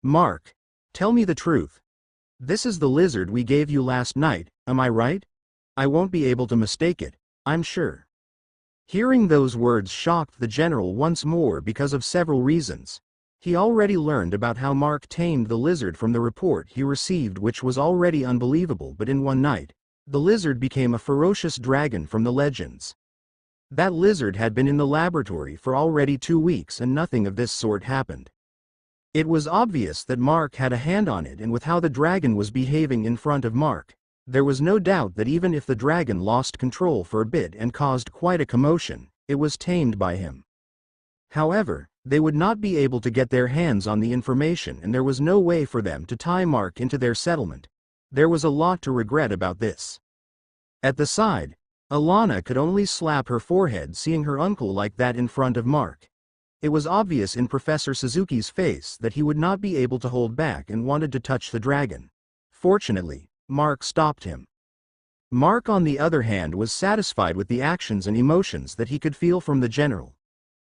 Mark, tell me the truth. This is the lizard we gave you last night, am I right? I won't be able to mistake it, I'm sure. Hearing those words shocked the general once more because of several reasons. He already learned about how Mark tamed the lizard from the report he received, which was already unbelievable, but in one night, the lizard became a ferocious dragon from the legends. That lizard had been in the laboratory for already 2 weeks and nothing of this sort happened. It was obvious that Mark had a hand on it, and with how the dragon was behaving in front of Mark, there was no doubt that even if the dragon lost control for a bit and caused quite a commotion, it was tamed by him. However, they would not be able to get their hands on the information and there was no way for them to tie Mark into their settlement. There was a lot to regret about this. At the side, Alana could only slap her forehead seeing her uncle like that in front of Mark. It was obvious in Professor Suzuki's face that he would not be able to hold back and wanted to touch the dragon. Fortunately, Mark stopped him. Mark, on the other hand, was satisfied with the actions and emotions that he could feel from the general.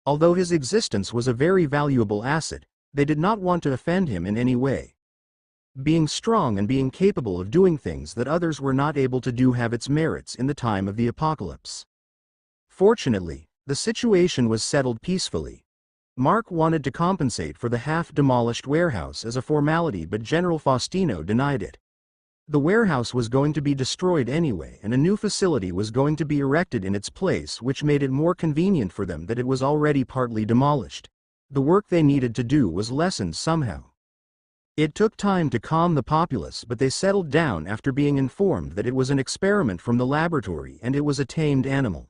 Although his existence was a very valuable asset, they did not want to offend him in any way. Being strong and being capable of doing things that others were not able to do have its merits in the time of the apocalypse. Fortunately, the situation was settled peacefully. Mark wanted to compensate for the half-demolished warehouse as a formality, but General Faustino denied it. The warehouse was going to be destroyed anyway and a new facility was going to be erected in its place, which made it more convenient for them that it was already partly demolished. The work they needed to do was lessened somehow. It took time to calm the populace, but they settled down after being informed that it was an experiment from the laboratory and it was a tamed animal.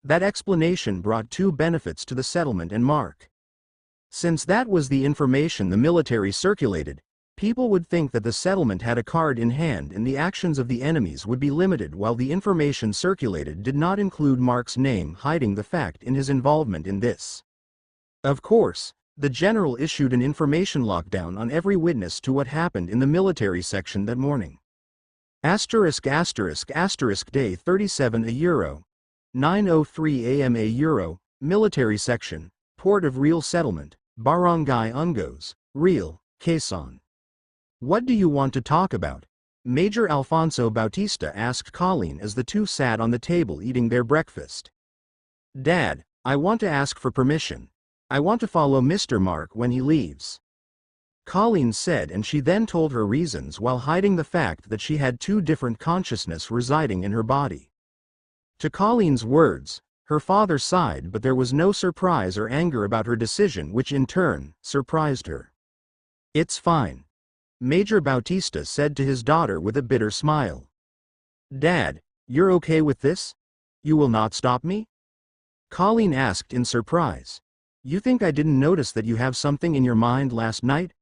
That explanation brought 2 benefits to the settlement and Mark. Since that was the information the military circulated, people would think that the settlement had a card in hand and the actions of the enemies would be limited, while the information circulated did not include Mark's name, hiding the fact in his involvement in this. Of course, the general issued an information lockdown on every witness to what happened in the military section that morning. ********Day 37 a euro. 9:03 a.m. a euro, military section, Port of Real Settlement, Barangay Ungos, Real, Quezon. What do you want to talk about? Major Alfonso Bautista asked Colleen as the two sat on the table eating their breakfast. Dad, I want to ask for permission. I want to follow Mr. Mark when he leaves. Colleen said, and she then told her reasons while hiding the fact that she had 2 different consciousnesses residing in her body. To Colleen's words, her father sighed, but there was no surprise or anger about her decision, which in turn surprised her. It's fine, Major Bautista said to his daughter with a bitter smile. Dad, you're okay with this? You will not stop me? Colleen asked in surprise. You think I didn't notice that you have something in your mind last night?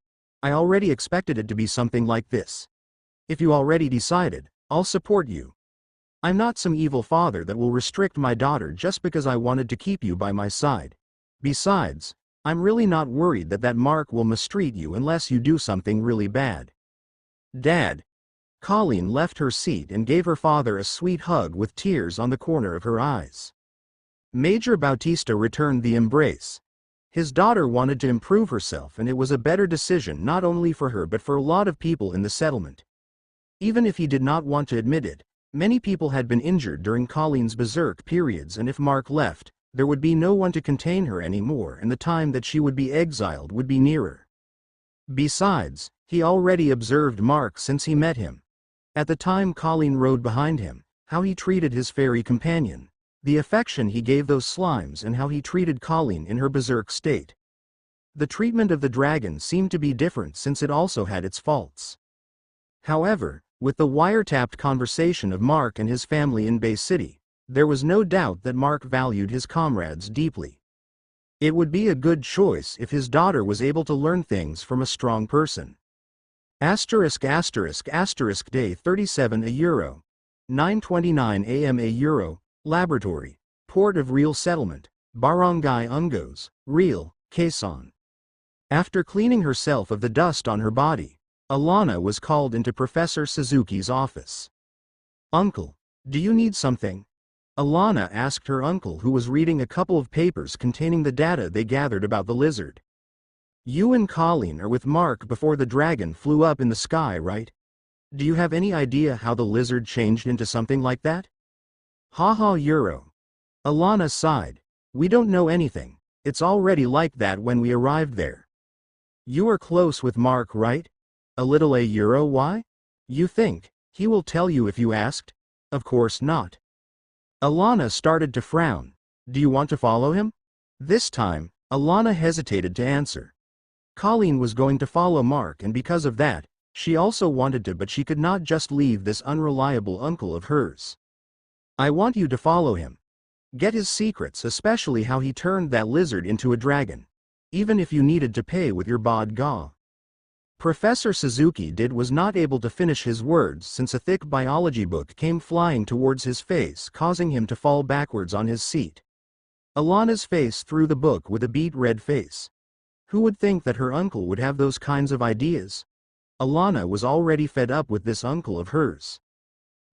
I already expected it to be something like this. If you already decided, I'll support you. I'm not some evil father that will restrict my daughter just because I wanted to keep you by my side. Besides, I'm really not worried that Mark will mistreat you unless you do something really bad. Dad. Colleen left her seat and gave her father a sweet hug with tears on the corner of her eyes. Major Bautista returned the embrace. His daughter wanted to improve herself, and it was a better decision not only for her but for a lot of people in the settlement. Even if he did not want to admit it, many people had been injured during Colleen's berserk periods, and if Mark left, there would be no one to contain her anymore, and the time that she would be exiled would be nearer. Besides, he already observed Mark since he met him. At the time Colleen rode behind him, how he treated his fairy companion, the affection he gave those slimes, and how he treated Colleen in her berserk state. The treatment of the dragon seemed to be different since it also had its faults. However, with the wiretapped conversation of Mark and his family in Bay City, there was no doubt that Mark valued his comrades deeply. It would be a good choice if his daughter was able to learn things from a strong person. ****** Day 37 a euro. 9:29 a.m. a euro, laboratory, port of real settlement, Barangay Ungos, real, Quezon. After cleaning herself of the dust on her body, Alana was called into Professor Suzuki's office. "Uncle, do you need something?" Alana asked her uncle, who was reading a couple of papers containing the data they gathered about the lizard. "You and Colleen are with Mark before the dragon flew up in the sky, right? Do you have any idea how the lizard changed into something like that?" "Haha euro." Alana sighed. "We don't know anything. It's already like that when we arrived there." "You are close with Mark, right? A little a euro, why? You think he will tell you if you asked?" "Of course not." Alana started to frown. "Do you want to follow him?" This time, Alana hesitated to answer. Colleen was going to follow Mark, and because of that, she also wanted to, but she could not just leave this unreliable uncle of hers. "I want you to follow him. Get his secrets, especially how he turned that lizard into a dragon. Even if you needed to pay with your bodga." Professor Suzuki was not able to finish his words since a thick biology book came flying towards his face, causing him to fall backwards on his seat. Alana's face threw the book with a beet red face. Who would think that her uncle would have those kinds of ideas? Alana was already fed up with this uncle of hers.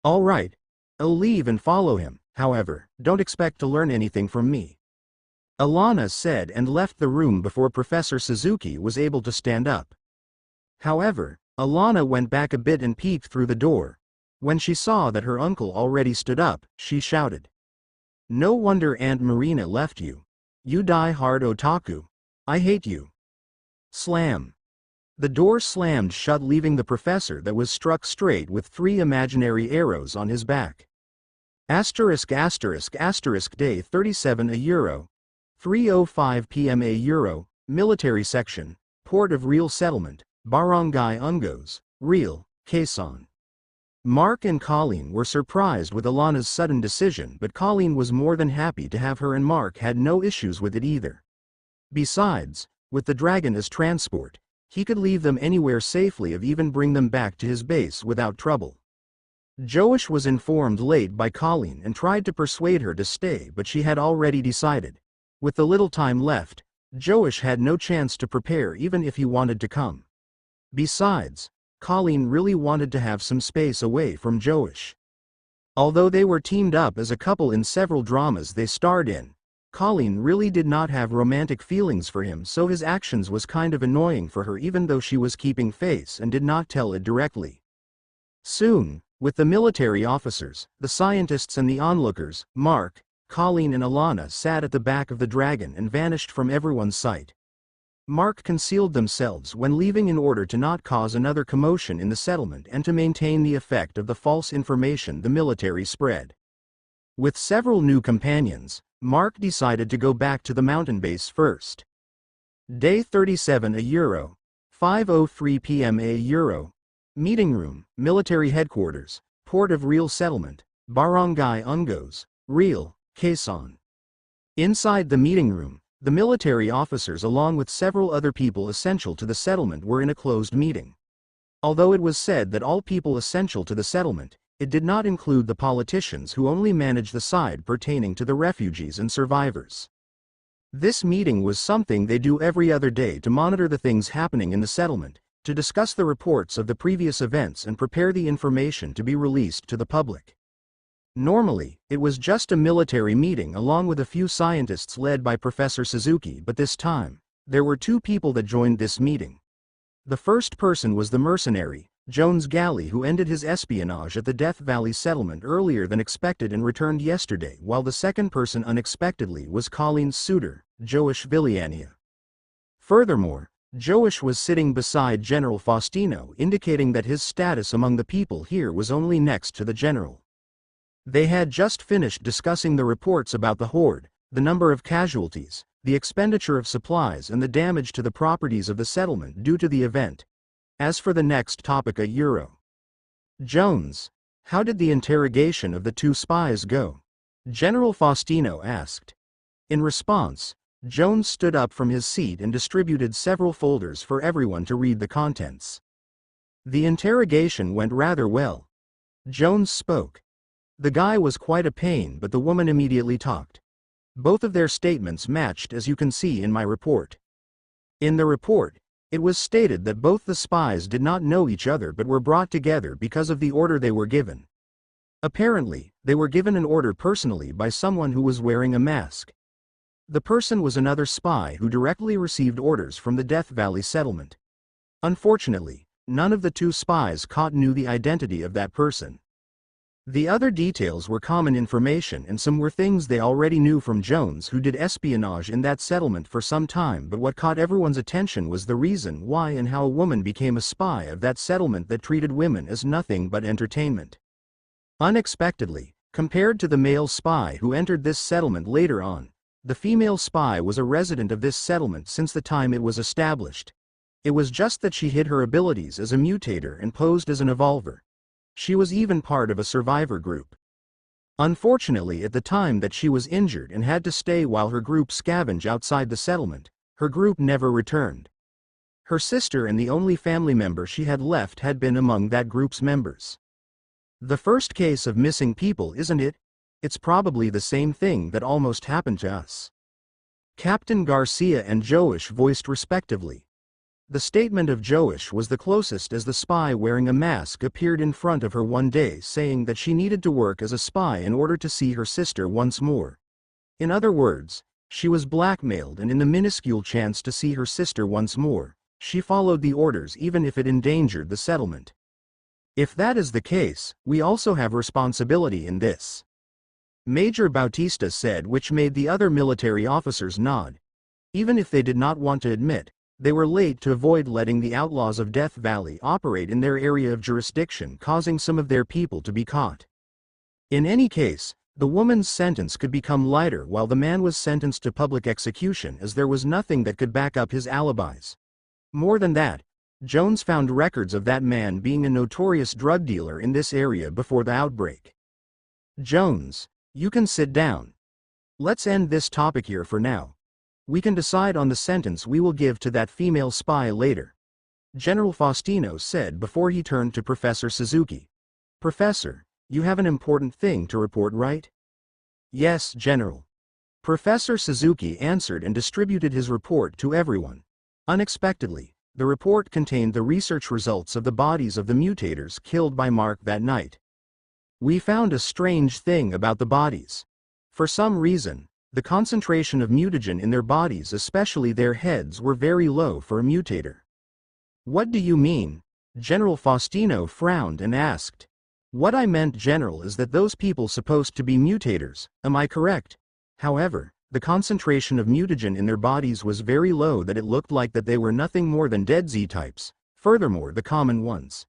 "All right. I'll leave and follow him, however, don't expect to learn anything from me," Alana said, and left the room before Professor Suzuki was able to stand up. However, Alana went back a bit and peeked through the door. When she saw that her uncle already stood up, she shouted, "No wonder Aunt Marina left you. You die-hard otaku. I hate you." Slam. The door slammed shut, leaving the professor that was struck straight with 3 imaginary arrows on his back. ******* Day 37 a euro. 3:05 p.m. a euro, military section, port of real settlement, Barangay Ungos, real, Quezon. Mark and Colleen were surprised with Alana's sudden decision, but Colleen was more than happy to have her, and Mark had no issues with it either. Besides, with the dragon as transport, he could leave them anywhere safely, or even bring them back to his base without trouble. Joish was informed late by Colleen and tried to persuade her to stay, but she had already decided. With the little time left, Joish had no chance to prepare even if he wanted to come. Besides, Colleen really wanted to have some space away from Joish. Although they were teamed up as a couple in several dramas they starred in, Colleen really did not have romantic feelings for him, so his actions was kind of annoying for her, even though she was keeping face and did not tell it directly. Soon, with the military officers, the scientists and the onlookers, Mark, Colleen and Alana sat at the back of the dragon and vanished from everyone's sight. Mark concealed themselves when leaving in order to not cause another commotion in the settlement and to maintain the effect of the false information the military spread. With several new companions, Mark decided to go back to the mountain base first. Day 37 a euro. 5:03 p.m. a euro. Meeting room, military headquarters, port of real settlement, Barangay Ungos, real, Quezon. Inside the meeting room, the military officers along with several other people essential to the settlement were in a closed meeting. Although it was said that all people essential to the settlement, it did not include the politicians, who only managed the side pertaining to the refugees and survivors. This meeting was something they do every other day to monitor the things happening in the settlement, to discuss the reports of the previous events and prepare the information to be released to the public. Normally, it was just a military meeting along with a few scientists led by Professor Suzuki, but this time, there were 2 people that joined this meeting. The first person was the mercenary, Jones Galley, who ended his espionage at the Death Valley settlement earlier than expected and returned yesterday, while the second person unexpectedly was Colleen's suitor, Joish Villania. Furthermore, Joish was sitting beside General Faustino, indicating that his status among the people here was only next to the general. They had just finished discussing the reports about the horde, the number of casualties, the expenditure of supplies and the damage to the properties of the settlement due to the event. As for the next topic, a euro. Jones, how did the interrogation of the 2 spies go? General Faustino asked. In response, Jones stood up from his seat and distributed several folders for everyone to read the contents. The interrogation went rather well. Jones spoke. The guy was quite a pain, but the woman immediately talked. Both of their statements matched, as you can see in my report. In the report, it was stated that both the spies did not know each other but were brought together because of the order they were given. Apparently, they were given an order personally by someone who was wearing a mask. The person was another spy who directly received orders from the Death Valley settlement. Unfortunately, none of the two spies caught knew the identity of that person. The other details were common information, and some were things they already knew from Jones, who did espionage in that settlement for some time, but what caught everyone's attention was the reason why and how a woman became a spy of that settlement that treated women as nothing but entertainment. Unexpectedly, compared to the male spy who entered this settlement later on, the female spy was a resident of this settlement since the time it was established. It was just that she hid her abilities as a mutator and posed as an evolver. She was even part of a survivor group. Unfortunately, at the time that she was injured and had to stay while her group scavenged outside the settlement, her group never returned. Her sister and the only family member she had left had been among that group's members. The first case of missing people, isn't it? It's probably the same thing that almost happened to us. Captain Garcia and Joish voiced respectively. The statement of Joish was the closest, as the spy wearing a mask appeared in front of her one day saying that she needed to work as a spy in order to see her sister once more. In other words, she was blackmailed, and in the minuscule chance to see her sister once more, she followed the orders even if it endangered the settlement. If that is the case, we also have responsibility in this, Major Bautista said, which made the other military officers nod. Even if they did not want to admit, they were late to avoid letting the outlaws of Death Valley operate in their area of jurisdiction, causing some of their people to be caught. In any case, the woman's sentence could become lighter while the man was sentenced to public execution, as there was nothing that could back up his alibis. More than that, Jones found records of that man being a notorious drug dealer in this area before the outbreak. Jones, you can sit down. Let's end this topic here for now. We can decide on the sentence we will give to that female spy later, General Faustino said before he turned to Professor Suzuki. Professor, you have an important thing to report, right? Yes, General. Professor Suzuki answered and distributed his report to everyone. Unexpectedly, the report contained the research results of the bodies of the mutators killed by Mark that night. We found a strange thing about the bodies. For some reason, the concentration of mutagen in their bodies, especially their heads, were very low for a mutator. What do you mean? General Faustino frowned and asked. What I meant, General, is that those people supposed to be mutators, am I correct? However, the concentration of mutagen in their bodies was very low, that it looked like that they were nothing more than dead Z-types, furthermore the common ones.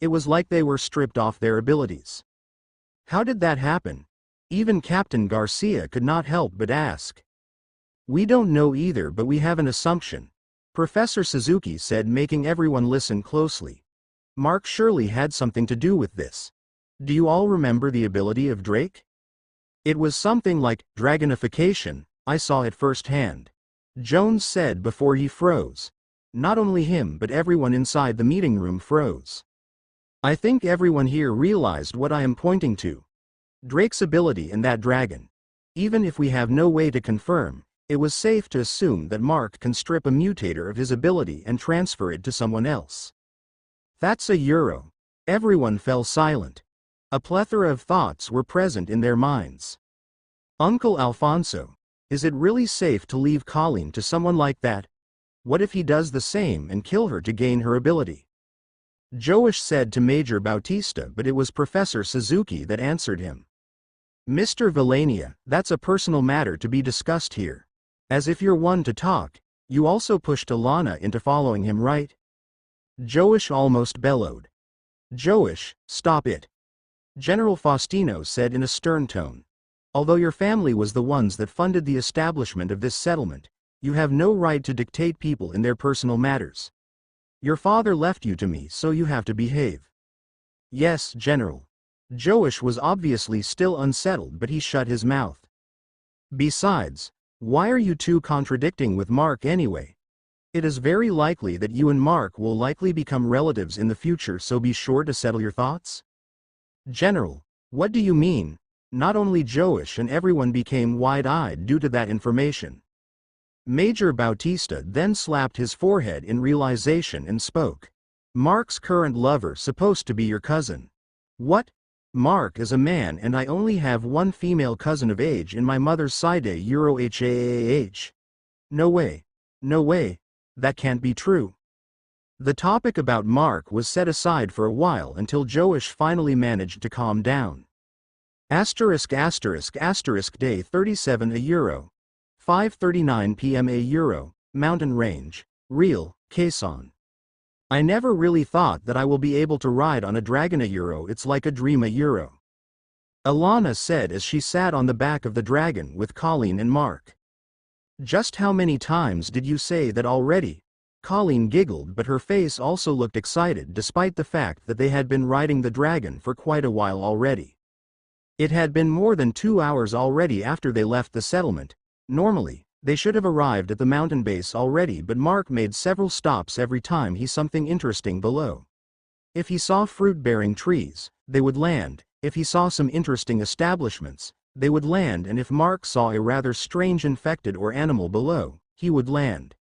It was like they were stripped off their abilities. How did that happen? Even Captain Garcia could not help but ask. We don't know either, but we have an assumption, Professor Suzuki said, making everyone listen closely. Mark surely had something to do with this. Do you all remember the ability of Drake? It was something like dragonification. I saw it firsthand, Jones said before he froze. Not only him but everyone inside the meeting room froze. I think everyone here realized what I am pointing to. Drake's ability in that dragon. Even if we have no way to confirm, it was safe to assume that Mark can strip a mutator of his ability and transfer it to someone else. That's a euro. Everyone fell silent. A plethora of thoughts were present in their minds. Uncle Alfonso, is it really safe to leave Colleen to someone like that? What if he does the same and kill her to gain her ability? Joish said to Major Bautista, but it was Professor Suzuki that answered him. Mr. Villania, that's a personal matter to be discussed here. As if you're one to talk, you also pushed Alana into following him, right? Joish almost bellowed. Joish, stop it. General Faustino said in a stern tone. Although your family was the ones that funded the establishment of this settlement, you have no right to dictate people in their personal matters. Your father left you to me, so you have to behave. Yes, General. Joish was obviously still unsettled, but he shut his mouth. Besides, Why are you two contradicting with Mark anyway? It is very likely that you and Mark will likely become relatives in the future, so be sure to settle your thoughts. General, what do you mean? Not only Joash and everyone became wide-eyed due to that information. Major Bautista then slapped his forehead in realization and spoke. Mark's current lover supposed to be your cousin. What? Mark is a man and I only have one female cousin of age in my mother's side. HAAH. No way. No way. That can't be true. The topic about Mark was set aside for a while until Joash finally managed to calm down. Day 37 €. 5:39 p.m. €. Mountain Range. Real, Quezon. I never really thought that I will be able to ride on a dragon. It's like a dream. Alana said as she sat on the back of the dragon with Colleen and Mark. Just how many times did you say that already? Colleen giggled, but her face also looked excited despite the fact that they had been riding the dragon for quite a while already. It had been more than 2 hours already after they left the settlement. Normally, they should have arrived at the mountain base already, but Mark made several stops every time he saw something interesting below. If he saw fruit-bearing trees, they would land. If he saw some interesting establishments, they would land, and if Mark saw a rather strange infected or animal below, he would land.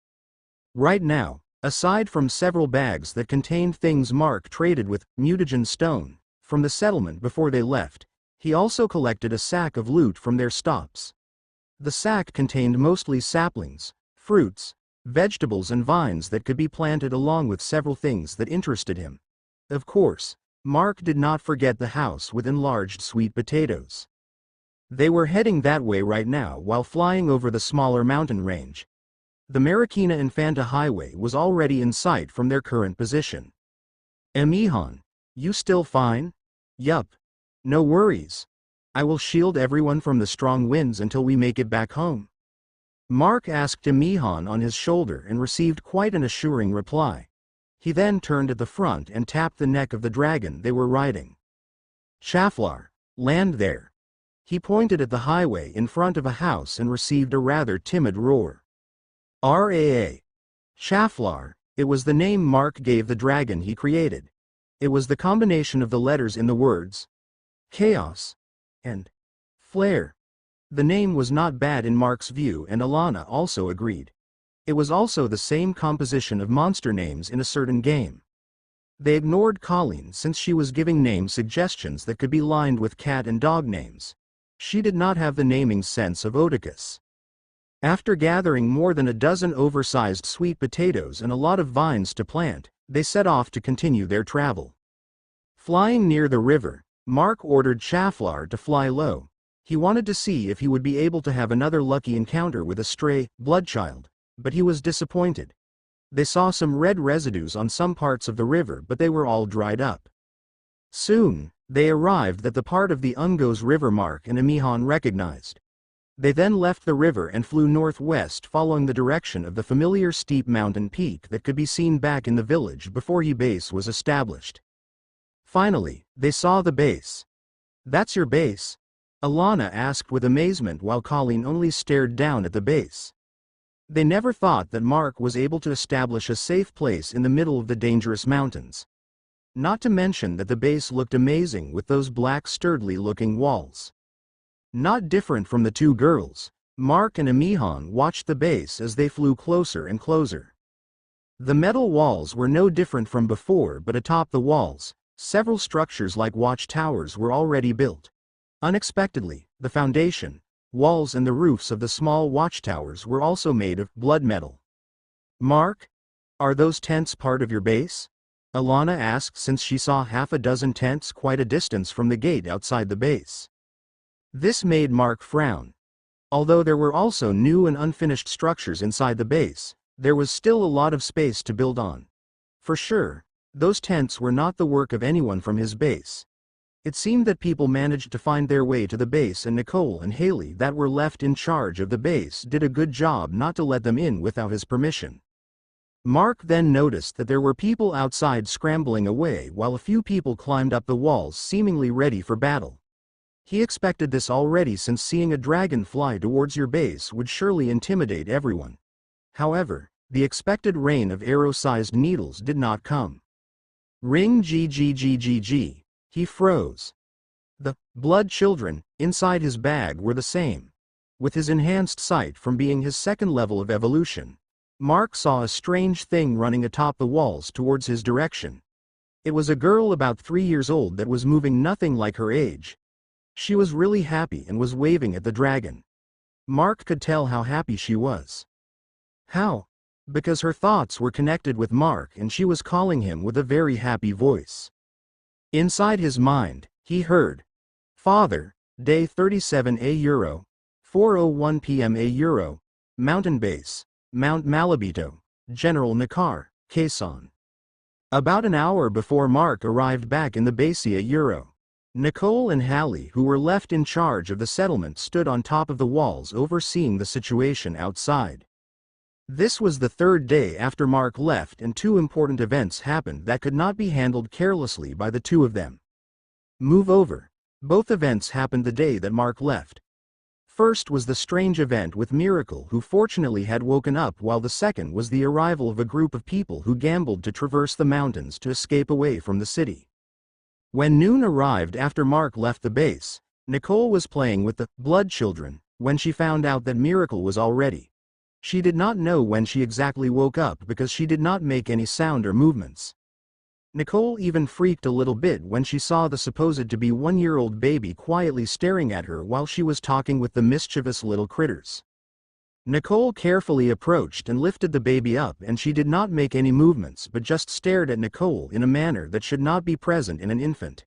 Right now, aside from several bags that contained things Mark traded with Mutagen stone from the settlement before they left, he also collected a sack of loot from their stops. The sack contained mostly saplings, fruits, vegetables and vines that could be planted, along with several things that interested him. Of course, Mark did not forget the house with enlarged sweet potatoes. They were heading that way right now while flying over the smaller mountain range. The Marikina Infanta Highway was already in sight from their current position. Amihan, you still fine? Yup. No worries. I will shield everyone from the strong winds until we make it back home. Mark asked Amihan on his shoulder and received quite an assuring reply. He then turned at the front and tapped the neck of the dragon they were riding. Chaflar, land there. He pointed at the highway in front of a house and received a rather timid roar. Raa. Chaflar, it was the name Mark gave the dragon he created. It was the combination of the letters in the words chaos and flare. The name was not bad in Mark's view, and Alana also agreed. It was also the same composition of monster names in a certain game. They ignored Colleen since she was giving name suggestions that could be lined with cat and dog names. She did not have the naming sense of Oedicus. After gathering more than a dozen oversized sweet potatoes and a lot of vines to plant, they set off to continue their travel. Flying near the river, Mark ordered Chaflar to fly low. He wanted to see if he would be able to have another lucky encounter with a stray bloodchild, but he was disappointed. They saw some red residues on some parts of the river, but they were all dried up. Soon, they arrived at the part of the Ungos River Mark and Amihan recognized. They then left the river and flew northwest, following the direction of the familiar steep mountain peak that could be seen back in the village before the base was established. Finally, they saw the base. That's your base? Alana asked with amazement while Colleen only stared down at the base. They never thought that Mark was able to establish a safe place in the middle of the dangerous mountains. Not to mention that the base looked amazing with those black sturdily-looking walls. Not different from the two girls, Mark and Amihan watched the base as they flew closer and closer. The metal walls were no different from before, but atop the walls, several structures like watchtowers were already built. Unexpectedly, the foundation, walls and the roofs of the small watchtowers were also made of blood metal. Mark, are those tents part of your base? Alana asked since she saw half a dozen tents quite a distance from the gate outside the base. This made Mark frown. Although there were also new and unfinished structures inside the base, there was still a lot of space to build on. For sure, those tents were not the work of anyone from his base. It seemed that people managed to find their way to the base, and Nicole and Haley that were left in charge of the base did a good job not to let them in without his permission. Mark then noticed that there were people outside scrambling away while a few people climbed up the walls seemingly ready for battle. He expected this already, since seeing a dragon fly towards your base would surely intimidate everyone. However, the expected rain of arrow-sized needles did not come. Ring GGGGG. He froze. The blood children inside his bag were the same. With his enhanced sight from being his second level of evolution, Mark saw a strange thing running atop the walls towards his direction. It was a girl about 3 years old that was moving nothing like her age. She was really happy and was waving at the dragon. Mark could tell how happy she was. How? Because her thoughts were connected with Mark and she was calling him with a very happy voice. Inside his mind, he heard, "Father, day 37 Euro, 4:01 p.m. Euro, Mountain Base, Mount Malabito, General Nakar, Quezon." About an hour before Mark arrived back in the base Euro, Nicole and Hallie, who were left in charge of the settlement, stood on top of the walls overseeing the situation outside. This was the third day after Mark left, and two important events happened that could not be handled carelessly by the two of them. Move over. Both events happened the day that Mark left. First was the strange event with Miracle, who fortunately had woken up, while the second was the arrival of a group of people who gambled to traverse the mountains to escape away from the city. When noon arrived after Mark left the base, Nicole was playing with the blood children when she found out that Miracle was already. She did not know when she exactly woke up because she did not make any sound or movements. Nicole even freaked a little bit when she saw the supposed to be 1-year-old baby quietly staring at her while she was talking with the mischievous little critters. Nicole carefully approached and lifted the baby up, and she did not make any movements but just stared at Nicole in a manner that should not be present in an infant.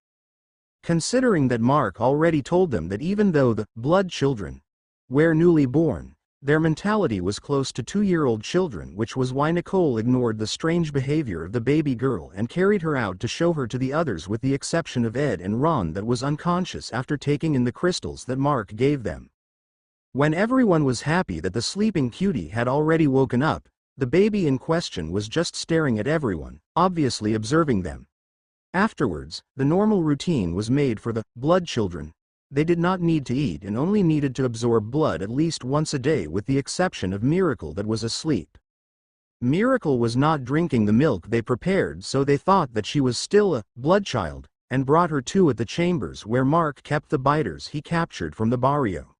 Considering that Mark already told them that even though the blood children were newly born, their mentality was close to 2-year-old children, which was why Nicole ignored the strange behavior of the baby girl and carried her out to show her to the others, with the exception of Ed and Ron, that was unconscious after taking in the crystals that Mark gave them. When everyone was happy that the sleeping cutie had already woken up, the baby in question was just staring at everyone, obviously observing them. Afterwards, the normal routine was made for the blood children. They did not need to eat and only needed to absorb blood at least once a day, with the exception of Miracle that was asleep. Miracle was not drinking the milk they prepared, so they thought that she was still a blood child, and brought her to at the chambers where Mark kept the biters he captured from the barrio.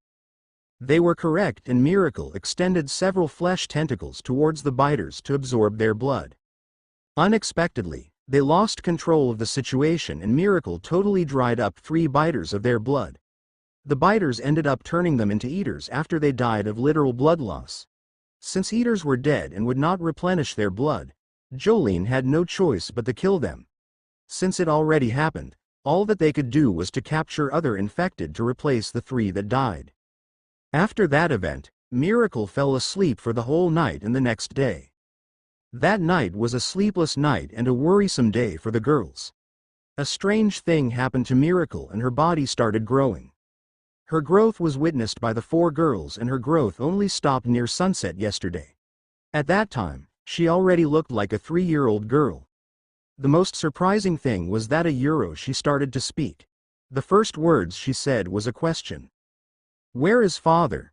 They were correct, and Miracle extended several flesh tentacles towards the biters to absorb their blood. Unexpectedly, they lost control of the situation and Miracle totally dried up 3 biters of their blood. The biters ended up turning them into eaters after they died of literal blood loss. Since eaters were dead and would not replenish their blood, Jolene had no choice but to kill them. Since it already happened, all that they could do was to capture other infected to replace the 3 that died. After that event, Miracle fell asleep for the whole night and the next day. That night was a sleepless night and a worrisome day for the girls. A strange thing happened to Miracle and her body started growing. Her growth was witnessed by the 4 girls, and her growth only stopped near sunset yesterday. At that time, she already looked like a 3-year-old girl. The most surprising thing was that she started to speak. The first words she said was a question. "Where is father?"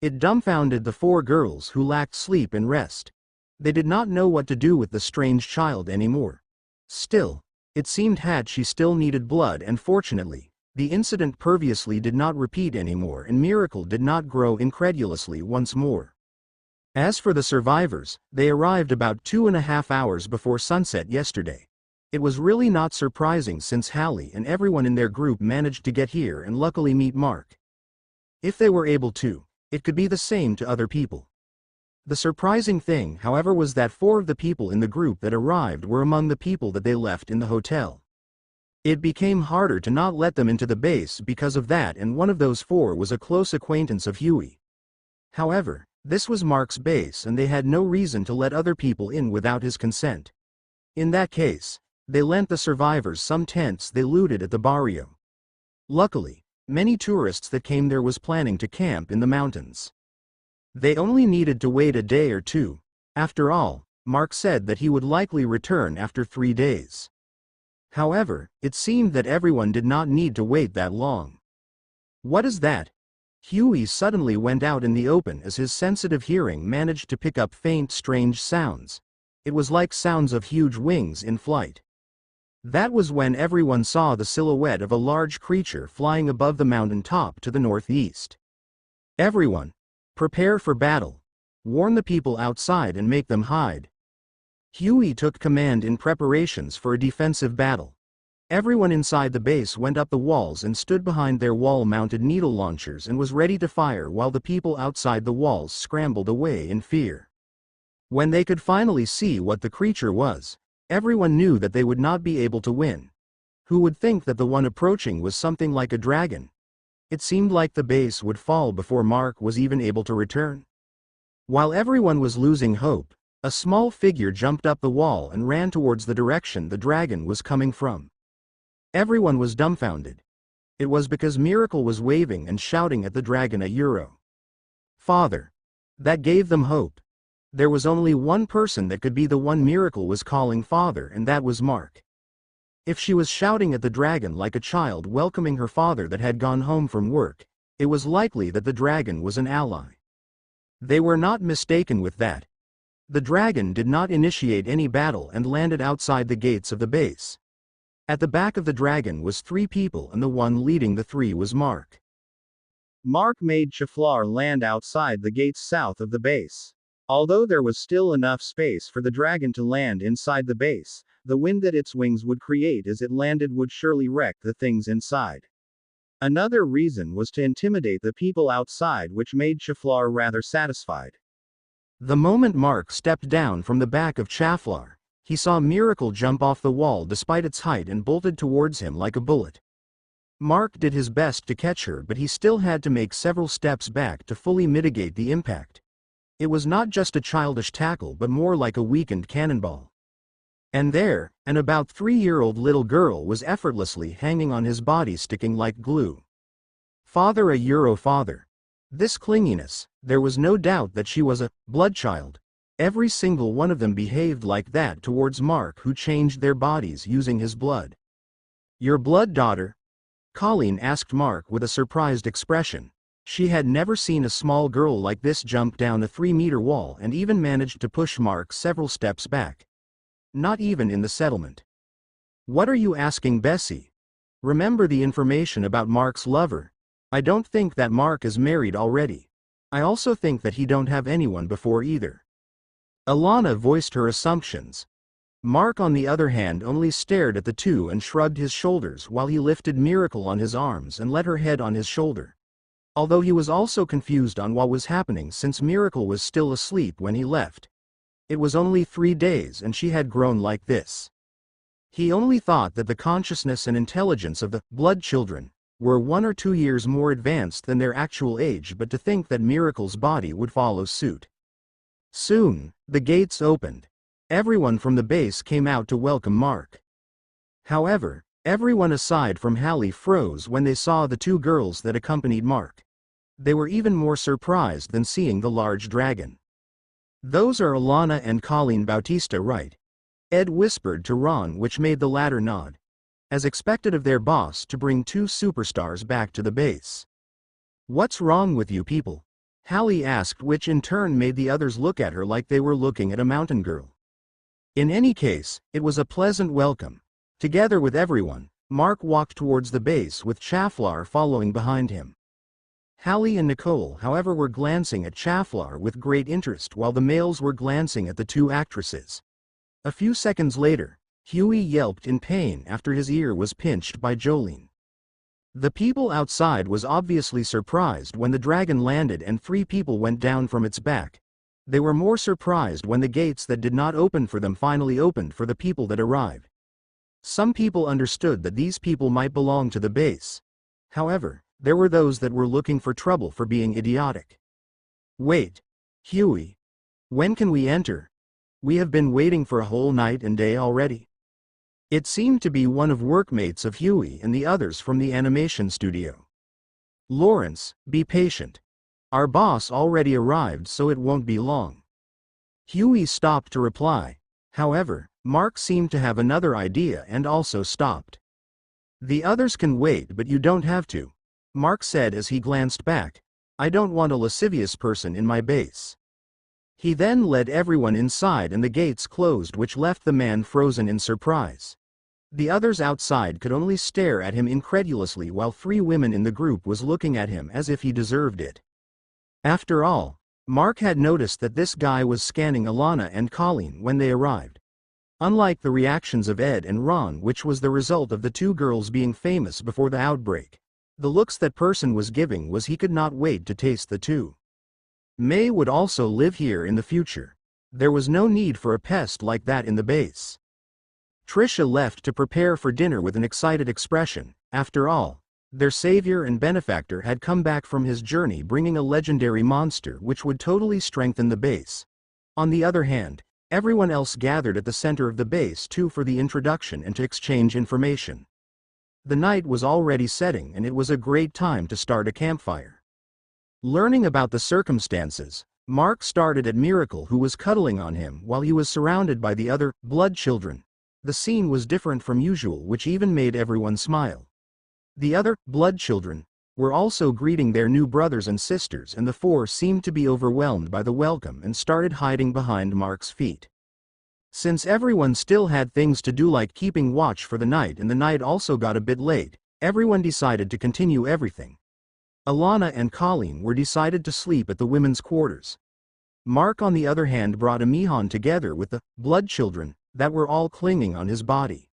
It dumbfounded the 4 girls, who lacked sleep and rest. They did not know what to do with the strange child anymore. Still, it seemed she still needed blood, and fortunately, the incident previously did not repeat anymore and Miracle did not grow incredulously once more. As for the survivors, they arrived about 2.5 hours before sunset yesterday. It was really not surprising since Hallie and everyone in their group managed to get here and luckily meet Mark. If they were able to, it could be the same to other people. The surprising thing, however, was that 4 of the people in the group that arrived were among the people that they left in the hotel. It became harder to not let them into the base because of that, and one of those 4 was a close acquaintance of Huey. However, this was Mark's base and they had no reason to let other people in without his consent. In that case, they lent the survivors some tents they looted at the barrio. Luckily, many tourists that came there was planning to camp in the mountains. They only needed to wait a day or 2. After all, Mark said that he would likely return after 3 days. However, it seemed that everyone did not need to wait that long. What is that? Huey suddenly went out in the open as his sensitive hearing managed to pick up faint, strange sounds. It was like sounds of huge wings in flight. That was when everyone saw the silhouette of a large creature flying above the mountain top to the northeast. Everyone, prepare for battle. Warn the people outside and make them hide. Huey took command in preparations for a defensive battle. Everyone inside the base went up the walls and stood behind their wall-mounted needle launchers and was ready to fire while the people outside the walls scrambled away in fear. When they could finally see what the creature was, everyone knew that they would not be able to win. Who would think that the one approaching was something like a dragon? It seemed like the base would fall before Mark was even able to return. While everyone was losing hope, a small figure jumped up the wall and ran towards the direction the dragon was coming from. Everyone was dumbfounded. It was because Miracle was waving and shouting at the dragon a euro. Father. That gave them hope. There was only one person that could be the one Miracle was calling father, and that was Mark. If she was shouting at the dragon like a child welcoming her father that had gone home from work, it was likely that the dragon was an ally. They were not mistaken with that. The dragon did not initiate any battle and landed outside the gates of the base. At the back of the dragon was 3 people, and the one leading the 3 was Mark. Mark made Chaflar land outside the gates south of the base. Although there was still enough space for the dragon to land inside the base, the wind that its wings would create as it landed would surely wreck the things inside. Another reason was to intimidate the people outside, which made Chaflar rather satisfied. The moment Mark stepped down from the back of Chaflar, he saw Miracle jump off the wall despite its height and bolted towards him like a bullet. Mark did his best to catch her, but he still had to make several steps back to fully mitigate the impact. It was not just a childish tackle but more like a weakened cannonball. And there, an about 3-year-old little girl was effortlessly hanging on his body, sticking like glue. Father, a euro father. This clinginess, there was no doubt that she was a blood child. Every single one of them behaved like that towards Mark, who changed their bodies using his blood. Your blood, daughter? Colleen asked Mark with a surprised expression. She had never seen a small girl like this jump down a 3-meter wall and even managed to push Mark several steps back. Not even in the settlement. What are you asking, Bessie? Remember the information about Mark's lover? I don't think that Mark is married already. I also think that he don't have anyone before either. Alana voiced her assumptions. Mark, on the other hand, only stared at the two and shrugged his shoulders while he lifted Miracle on his arms and let her head on his shoulder. Although he was also confused on what was happening since Miracle was still asleep when he left. It was only 3 days and she had grown like this. He only thought that the consciousness and intelligence of the blood children were 1 or 2 years more advanced than their actual age, but to think that Miracle's body would follow suit. Soon, the gates opened. Everyone from the base came out to welcome Mark. However, everyone aside from Hallie froze when they saw the 2 girls that accompanied Mark. They were even more surprised than seeing the large dragon. Those are Alana and Colleen Bautista, right? Ed whispered to Ron, which made the latter nod. As expected of their boss to bring 2 superstars back to the base. What's wrong with you people? Hallie asked, which in turn made the others look at her like they were looking at a mountain girl. In any case, it was a pleasant welcome. Together with everyone, Mark walked towards the base with Chaflar following behind him. Hallie and Nicole, however, were glancing at Chaflar with great interest while the males were glancing at the 2 actresses. A few seconds later, Huey yelped in pain after his ear was pinched by Jolene. The people outside was obviously surprised when the dragon landed and 3 people went down from its back. They were more surprised when the gates that did not open for them finally opened for the people that arrived. Some people understood that these people might belong to the base. However, there were those that were looking for trouble for being idiotic. Wait. Huey. When can we enter? We have been waiting for a whole night and day already. It seemed to be one of workmates of Huey and the others from the animation studio. Lawrence, be patient. Our boss already arrived, so it won't be long. Huey stopped to reply. However, Mark seemed to have another idea and also stopped. The others can wait, but you don't have to. Mark said as he glanced back. "I don't want a lascivious person in my base." He then led everyone inside and the gates closed, which left the man frozen in surprise. The others outside could only stare at him incredulously while 3 women in the group was looking at him as if he deserved it. After all, Mark had noticed that this guy was scanning Alana and Colleen when they arrived. Unlike the reactions of Ed and Ron, which was the result of the 2 girls being famous before the outbreak, the looks that person was giving was he could not wait to taste the 2. May would also live here in the future. There was no need for a pest like that in the base. Trisha left to prepare for dinner with an excited expression. After all, their savior and benefactor had come back from his journey bringing a legendary monster which would totally strengthen the base. On the other hand, everyone else gathered at the center of the base too for the introduction and to exchange information. The night was already setting and it was a great time to start a campfire. Learning about the circumstances, Mark started at Miracle, who was cuddling on him while he was surrounded by the other blood children. The scene was different from usual, which even made everyone smile. The other blood children were also greeting their new brothers and sisters, and the 4 seemed to be overwhelmed by the welcome and started hiding behind Mark's feet. Since everyone still had things to do like keeping watch for the night and the night also got a bit late, everyone decided to continue everything. Alana and Colleen were decided to sleep at the women's quarters. Mark on the other hand brought a Mihan together with the blood children that were all clinging on his body.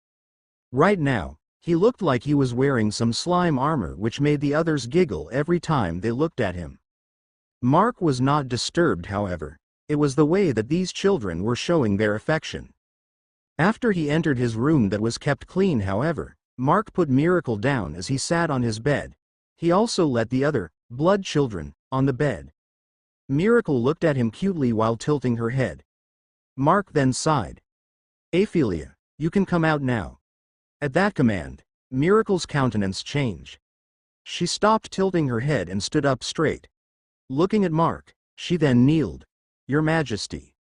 Right now, he looked like he was wearing some slime armor which made the others giggle every time they looked at him. Mark was not disturbed, however. It was the way that these children were showing their affection. After he entered his room that was kept clean, however, Mark put Miracle down as he sat on his bed. He also let the other blood children on the bed. Miracle looked at him cutely while tilting her head. Mark then sighed. "Aphelia, you can come out now." At that command, Miracle's countenance changed. She stopped tilting her head and stood up straight. Looking at Mark, she then kneeled. "Your Majesty."